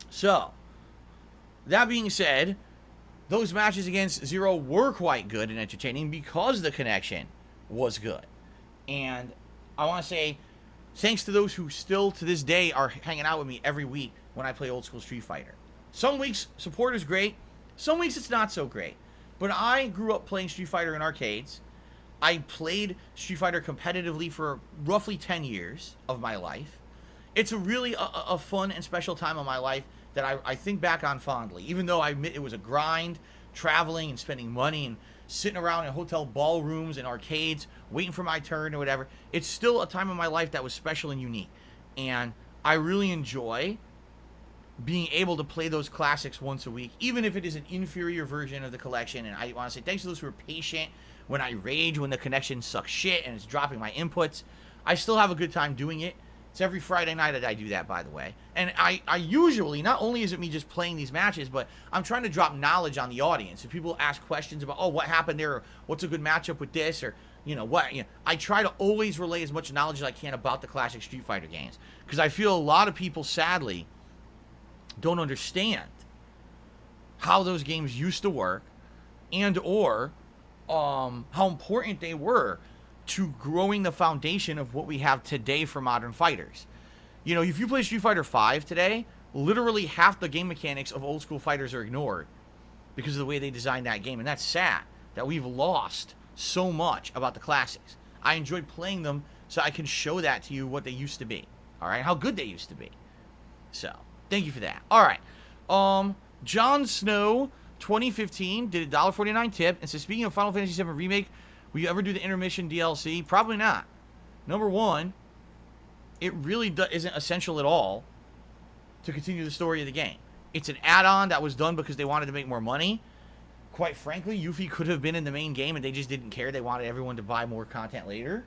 So, that being said, those matches against Zero were quite good and entertaining because the connection was good. And I want to say thanks to those who still to this day are hanging out with me every week when I play old school Street Fighter. Some weeks support is great, some weeks it's not so great. But I grew up playing Street Fighter in arcades. I played Street Fighter competitively for roughly 10 years of my life. It's a really a fun and special time of my life that I think back on fondly. Even though I admit it was a grind, traveling and spending money and sitting around in hotel ballrooms and arcades, waiting for my turn or whatever. It's still a time of my life that was special and unique. And I really enjoy being able to play those classics once a week, even if it is an inferior version of the collection. And I want to say thanks to those who are patient when I rage, when the connection sucks shit and it's dropping my inputs. I still have a good time doing it. It's every Friday night that I do that, by the way. And I usually, not only is it me just playing these matches, but I'm trying to drop knowledge on the audience. If people ask questions about, oh, what happened there, or what's a good matchup with this, or, I try to always relay as much knowledge as I can about the classic Street Fighter games. Because I feel a lot of people, sadly, don't understand how those games used to work, and or how important they were to growing the foundation of what we have today for modern fighters. If you play Street Fighter V today, literally half the game mechanics of old school fighters are ignored because of the way they designed that game. And that's sad that we've lost so much about the classics. I enjoyed playing them so I can show that to you, what they used to be. All right, how good they used to be. So, thank you for that. All right. John Snow 2015 did a $1.49 tip and says, speaking of Final Fantasy VII Remake, will you ever do the intermission DLC? Probably not. Number one, it really isn't essential at all to continue the story of the game. It's an add-on that was done because they wanted to make more money. Quite frankly, Yuffie could have been in the main game and they just didn't care. They wanted everyone to buy more content later.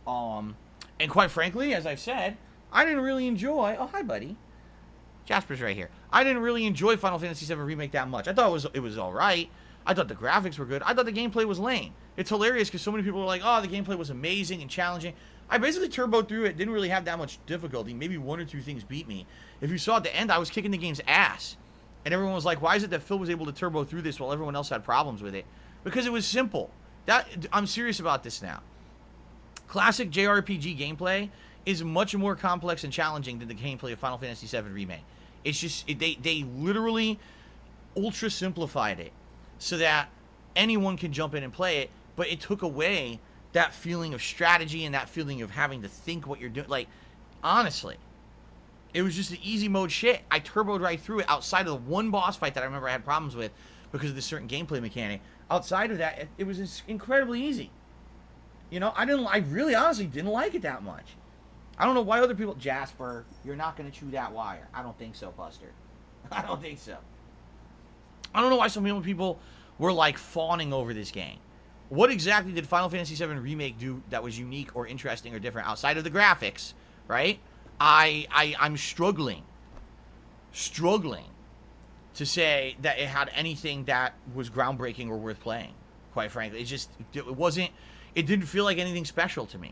And quite frankly, as I've said, I didn't really enjoy... Oh, hi, buddy. Jasper's right here. I didn't really enjoy Final Fantasy VII Remake that much. I thought it was all right. I thought the graphics were good. I thought the gameplay was lame. It's hilarious because so many people were like, oh, the gameplay was amazing and challenging. I basically turboed through it. Didn't really have that much difficulty. Maybe one or two things beat me. If you saw at the end, I was kicking the game's ass. And everyone was like, why is it that Phil was able to turbo through this while everyone else had problems with it? Because it was simple. I'm serious about this now. Classic JRPG gameplay is much more complex and challenging than the gameplay of Final Fantasy VII Remake. It's just, they literally ultra simplified it so that anyone can jump in and play it, but it took away that feeling of strategy and that feeling of having to think what you're doing. Like, honestly, it was just an easy mode shit. I turboed right through it outside of the one boss fight that I remember I had problems with because of this certain gameplay mechanic. Outside of that, it was incredibly easy. I really honestly didn't like it that much. I don't know why other people... Jasper, you're not going to chew that wire. I don't think so, Buster. I don't think so. I don't know why some people were, like, fawning over this game. What exactly did Final Fantasy VII Remake do that was unique or interesting or different outside of the graphics, right? I'm struggling to say that it had anything that was groundbreaking or worth playing, quite frankly. It didn't feel like anything special to me.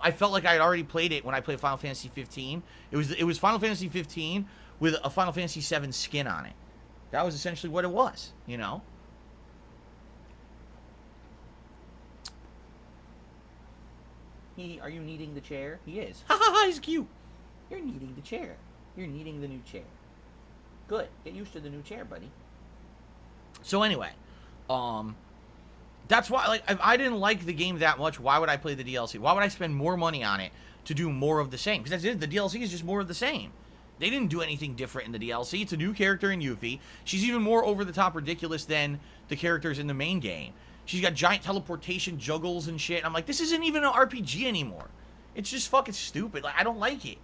I felt like I had already played it when I played Final Fantasy 15. It was Final Fantasy 15 with a Final Fantasy 7 skin on it. That was essentially what it was, Are you needing the chair? He is. Ha ha ha, he's cute. You're needing the chair. You're needing the new chair. Good. Get used to the new chair, buddy. So anyway, that's why, like, if I didn't like the game that much, why would I play the DLC? Why would I spend more money on it to do more of the same? Because that's it. The DLC is just more of the same. They didn't do anything different in the DLC. It's a new character in Yuffie. She's even more over-the-top ridiculous than the characters in the main game. She's got giant teleportation juggles and shit. I'm like, this isn't even an RPG anymore. It's just fucking stupid. Like, I don't like it.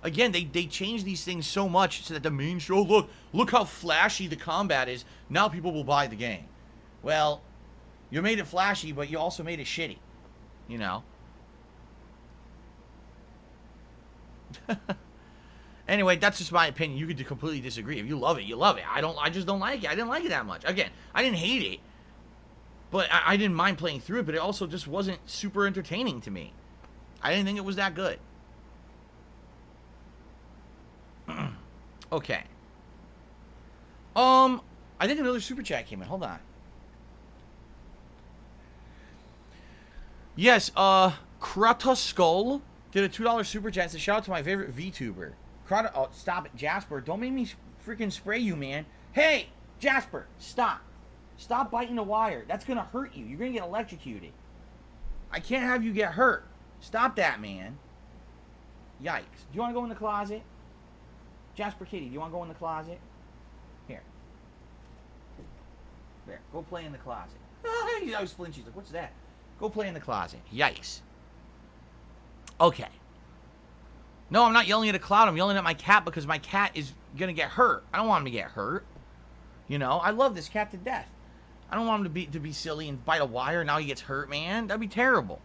Again, they changed these things so much so that the main show, look how flashy the combat is. Now people will buy the game. Well, you made it flashy, but you also made it shitty. Anyway, that's just my opinion. You could completely disagree. If you love it, you love it. I just don't like it. I didn't like it that much. Again, I didn't hate it, but I didn't mind playing through it, but it also just wasn't super entertaining to me. I didn't think it was that good. Okay. I think another super chat came in. Hold on. Yes, Krata Skull did a $2 super chat. It's a shout out to my favorite VTuber. Krata, oh, stop it, Jasper. Don't make me freaking spray you, man. Hey, Jasper, stop. Stop biting the wire. That's gonna hurt you. You're gonna get electrocuted. I can't have you get hurt. Stop that, man. Yikes. Do you want to go in the closet? Jasper Kitty, do you want to go in the closet? Here. There. Go play in the closet. He's always flinchy. He's like, what's that? Go play in the closet. Yikes. Okay. No, I'm not yelling at a cloud. I'm yelling at my cat because my cat is going to get hurt. I don't want him to get hurt. You know, I love this cat to death. I don't want him to be silly and bite a wire. Now he gets hurt, man. That'd be terrible.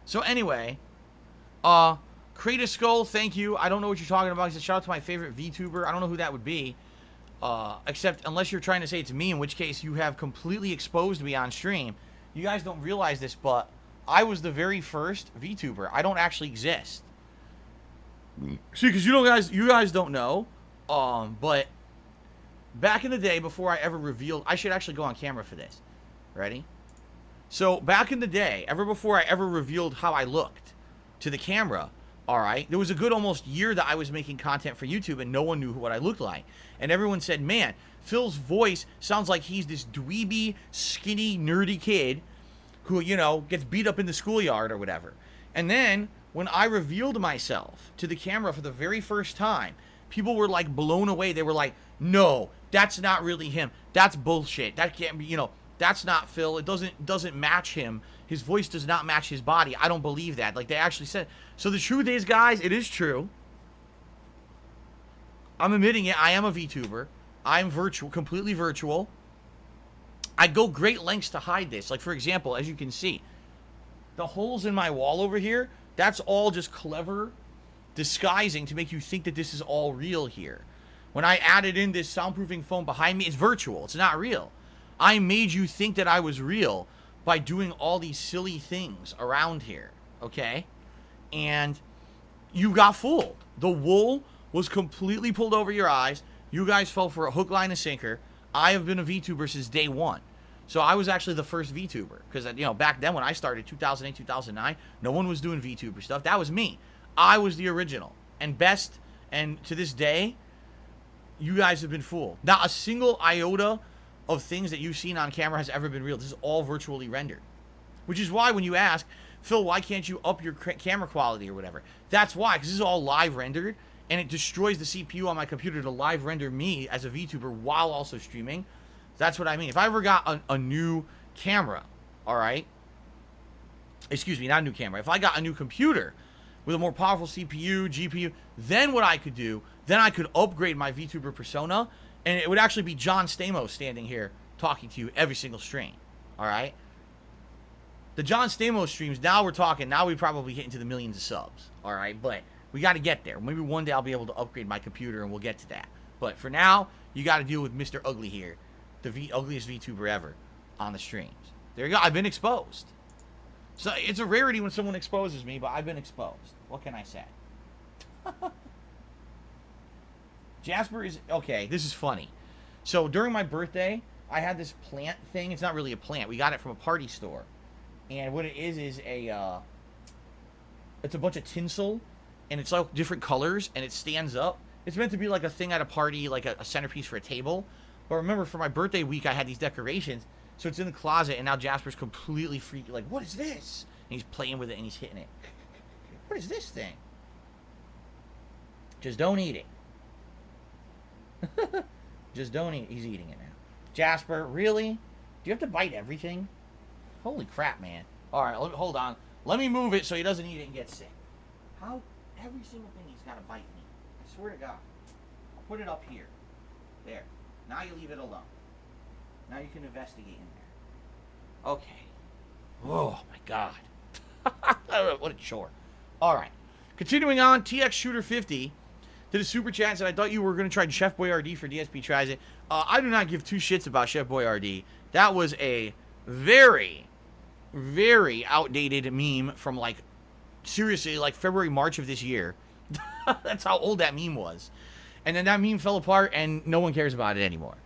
So anyway, Create a Skull, thank you. I don't know what you're talking about. He said, shout out to my favorite VTuber. I don't know who that would be. Except unless you're trying to say it's me, in which case you have completely exposed me on stream. You guys don't realize this, but I was the very first VTuber. I don't actually exist. See, because you guys don't know. But back in the day, before I ever revealed, I should actually go on camera for this. Ready? So back in the day, before I ever revealed how I looked to the camera, all right, there was a good almost year that I was making content for YouTube and no one knew what I looked like. And everyone said, man, Phil's voice sounds like he's this dweeby, skinny, nerdy kid who, you know, gets beat up in the schoolyard or whatever. And then when I revealed myself to the camera for the very first time, people were like blown away. They were like, no, that's not really him. That's bullshit. That can't be, you know, that's not Phil. It doesn't match him. His voice does not match his body. I don't believe that. Like, they actually said. So the truth is, guys, it is true. I'm admitting it. I am a VTuber. I'm virtual, completely virtual. I go great lengths to hide this. Like, for example, as you can see, the holes in my wall over here, that's all just clever disguising to make you think that this is all real here. When I added in this soundproofing foam behind me, it's virtual. It's not real. I made you think that I was real by doing all these silly things around here, okay? And you got fooled. The wool was completely pulled over your eyes. You guys fell for a hook, line, and sinker. I have been a VTuber since day one. So I was actually the first VTuber. Because, you know, back then when I started, 2008, 2009, no one was doing VTuber stuff. That was me. I was the original. And best, and to this day, you guys have been fooled. Not a single iota of things that you've seen on camera has ever been real. This is all virtually rendered. Which is why when you ask, Phil, why can't you up your camera quality or whatever? That's why, because this is all live rendered, and it destroys the CPU on my computer to live render me as a VTuber while also streaming. That's what I mean. If I ever got a new camera, all right? Excuse me, not a new camera. If I got a new computer with a more powerful CPU, GPU, then what I could do, then I could upgrade my VTuber persona, and it would actually be John Stamos standing here talking to you every single stream, all right? The John Stamos streams, now we're talking, now we probably hit into the millions of subs, all right? But we got to get there. Maybe one day I'll be able to upgrade my computer, and we'll get to that. But for now, you got to deal with Mr. Ugly here, the ugliest VTuber ever on the streams. There you go. I've been exposed. So it's a rarity when someone exposes me, but I've been exposed. What can I say? Jasper is... Okay, this is funny. So during my birthday, I had this plant thing. It's not really a plant. We got it from a party store. And what it is a... it's a bunch of tinsel, and it's like different colors, and it stands up. It's meant to be like a thing at a party, like a centerpiece for a table. But remember, for my birthday week, I had these decorations. So it's in the closet, and now Jasper's completely freaked. Like, what is this? And he's playing with it, and he's hitting it. What is this thing? Just don't eat it. Just don't eat it. He's eating it now. Jasper, really? Do you have to bite everything? Holy crap, man. All right, hold on. Let me move it so he doesn't eat it and get sick. How? Every single thing he's got to bite me. I swear to God. I'll put it up here. There. Now you leave it alone. Now you can investigate in there. Okay. Oh, my God. What a chore. All right. Continuing on, TX Shooter 50 did a super chat and said, I thought you were going to try Chef Boyardee for DSP Tries It. I do not give two shits about Chef Boyardee. That was a very, very outdated meme from, like, seriously, like February, March of this year. That's how old that meme was. And then that meme fell apart, and no one cares about it anymore.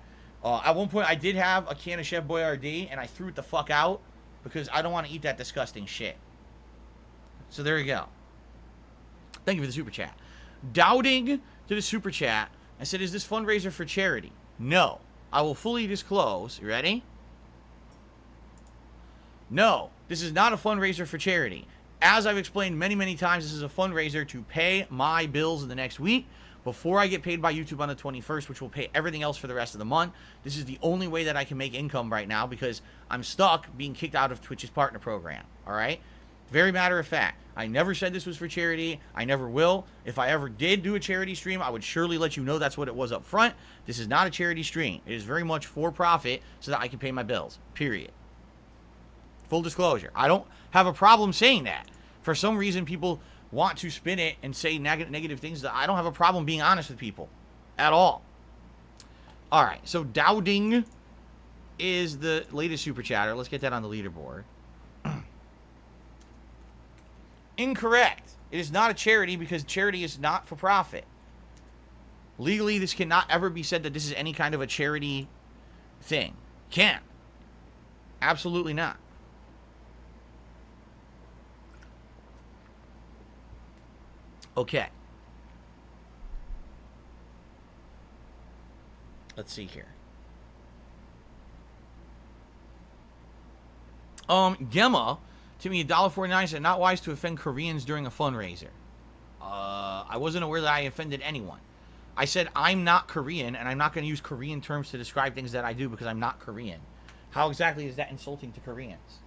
At one point, I did have a can of Chef Boyardee, and I threw it the fuck out because I don't want to eat that disgusting shit. So there you go. Thank you for the super chat. Doubting to the super chat, I said, is this fundraiser for charity? No. I will fully disclose. You ready? No. This is not a fundraiser for charity. As I've explained many, many times, this is a fundraiser to pay my bills in the next week before I get paid by YouTube on the 21st, which will pay everything else for the rest of the month. This is the only way that I can make income right now because I'm stuck being kicked out of Twitch's partner program. All right? Very matter of fact. I never said this was for charity. I never will. If I ever did do a charity stream, I would surely let you know that's what it was up front. This is not a charity stream. It is very much for profit so that I can pay my bills. Period. Full disclosure. I don't have a problem saying that. For some reason, people want to spin it and say negative things. That I don't have a problem being honest with people at all. All right, so Dowding is the latest super chatter. Let's get that on the leaderboard. Incorrect. It is not a charity because charity is not for profit. Legally, this cannot ever be said that this is any kind of a charity thing. Can't. Absolutely not. Okay. Let's see here. Gemma, to me, $1.49 said, not wise to offend Koreans during a fundraiser. I wasn't aware that I offended anyone. I said I'm not Korean, and I'm not going to use Korean terms to describe things that I do because I'm not Korean. How exactly is that insulting to Koreans?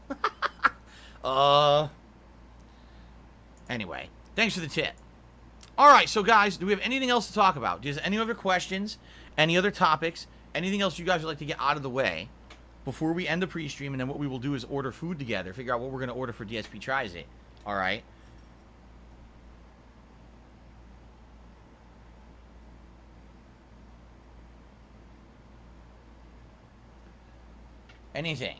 Anyway, thanks for the tip. All right, so guys, do we have anything else to talk about? Is there any other questions, any other topics, anything else you guys would like to get out of the way before we end the pre-stream? And then what we will do is order food together, figure out what we're going to order for DSP Tries It. All right. Anything?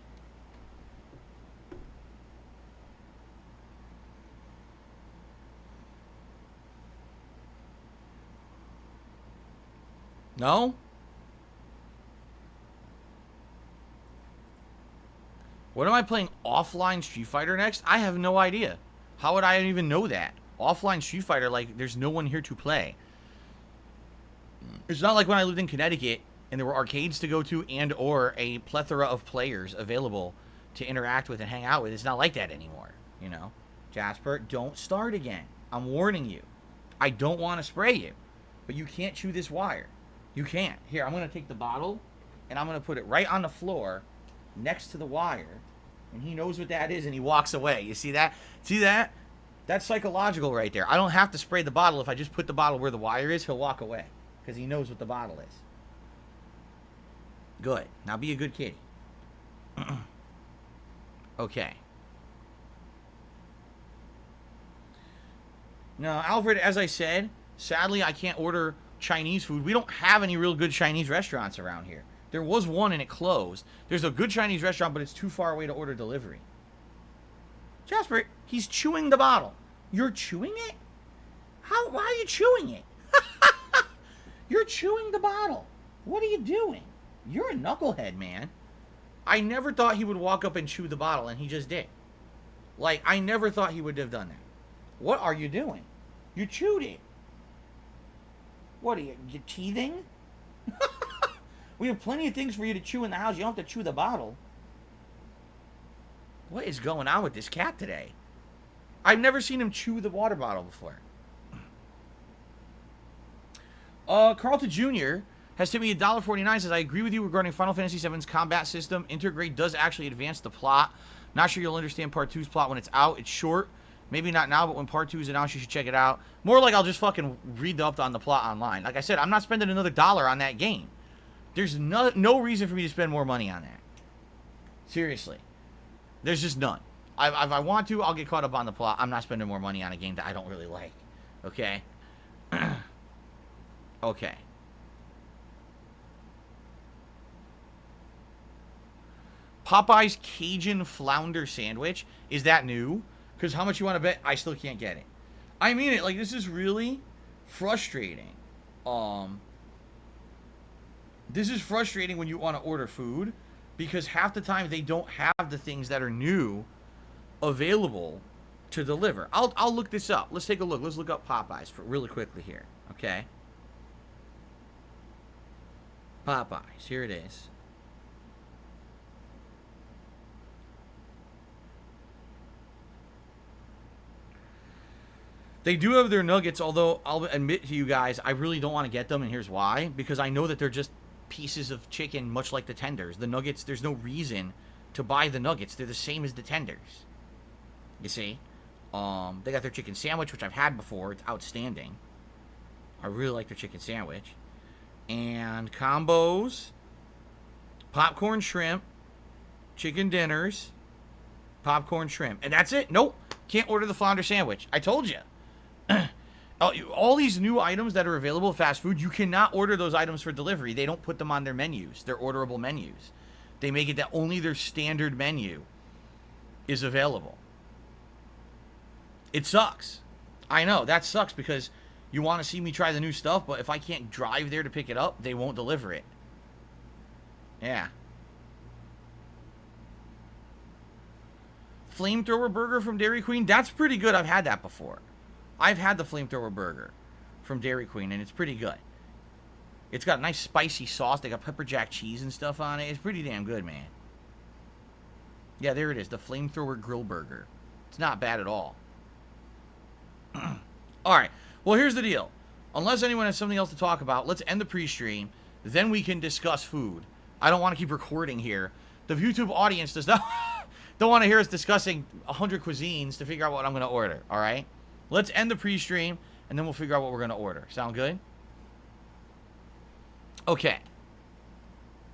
No? What am I playing offline Street Fighter next? I have no idea. How would I even know that? Offline Street Fighter, like, there's no one here to play. It's not like when I lived in Connecticut and there were arcades to go to and or a plethora of players available to interact with and hang out with. It's not like that anymore, you know? Jasper, don't start again. I'm warning you. I don't want to spray you, but you can't chew this wire. You can't. Here, I'm going to take the bottle, and I'm going to put it right on the floor next to the wire, and he knows what that is, and he walks away. You see that? See that? That's psychological right there. I don't have to spray the bottle. If I just put the bottle where the wire is, he'll walk away, because he knows what the bottle is. Good. Now be a good kitty. Okay. Now, Alfred, as I said, sadly, I can't order Chinese food. We don't have any real good Chinese restaurants around here. There was one and it closed. There's a good Chinese restaurant, but it's too far away to order delivery. Jasper, he's chewing the bottle. You're chewing it? Why are you chewing it? You're chewing the bottle. What are you doing? You're a knucklehead, man. I never thought he would walk up and chew the bottle, and he just did. Like, I never thought he would have done that. What are you doing? You chewed it. What are you teething? We have plenty of things for you to chew in the house. You don't have to chew the bottle. What is going on with this cat today? I've never seen him chew the water bottle before. Carlton Jr. has tipped me $1.49. Says, I agree with you regarding Final Fantasy VII's combat system. Intergrade does actually advance the plot. Not sure you'll understand Part 2's plot when it's out. It's short. Maybe not now, but when Part 2 is announced, you should check it out. More like I'll just fucking read up on the plot online. Like I said, I'm not spending another $1 on that game. There's no reason for me to spend more money on that. Seriously. There's just none. If I want to, I'll get caught up on the plot. I'm not spending more money on a game that I don't really like. Okay? Okay. Popeye's Cajun Flounder Sandwich. Is that new? Because how much you want to bet? I still can't get it. I mean it. Like, this is really frustrating. This is frustrating when you want to order food, because half the time they don't have the things that are new available to deliver. I'll look this up. Let's take a look. Let's look up Popeyes for really quickly here. Okay. Popeyes. Here it is. They do have their nuggets, although I'll admit to you guys, I really don't want to get them, and here's why. Because I know that they're just pieces of chicken, much like the tenders. The nuggets, there's no reason to buy the nuggets. They're the same as the tenders. You see? They got their chicken sandwich, which I've had before. It's outstanding. I really like their chicken sandwich. And combos, popcorn shrimp, chicken dinners, popcorn shrimp. And that's it. Nope. Can't order the flounder sandwich. I told you. All these new items that are available at fast food, you cannot order those items for delivery. They don't put them on their menus. They're orderable menus. They make it that only their standard menu is available. It sucks. I know, that sucks because you want to see me try the new stuff, but if I can't drive there to pick it up, they won't deliver it. Yeah. Flamethrower burger from Dairy Queen, that's pretty good. I've had that before. I've had the flamethrower burger from Dairy Queen, and it's pretty good. It's got a nice spicy sauce. They got pepper jack cheese and stuff on it. It's pretty damn good, man. Yeah, there it is. The flamethrower grill burger. It's not bad at all. Alright. Well, here's the deal. Unless anyone has something else to talk about, let's end the pre-stream. Then we can discuss food. I don't want to keep recording here. The YouTube audience does not... don't want to hear us discussing 100 cuisines to figure out what I'm going to order. Alright? Let's end the pre-stream, and then we'll figure out what we're going to order. Sound good? Okay.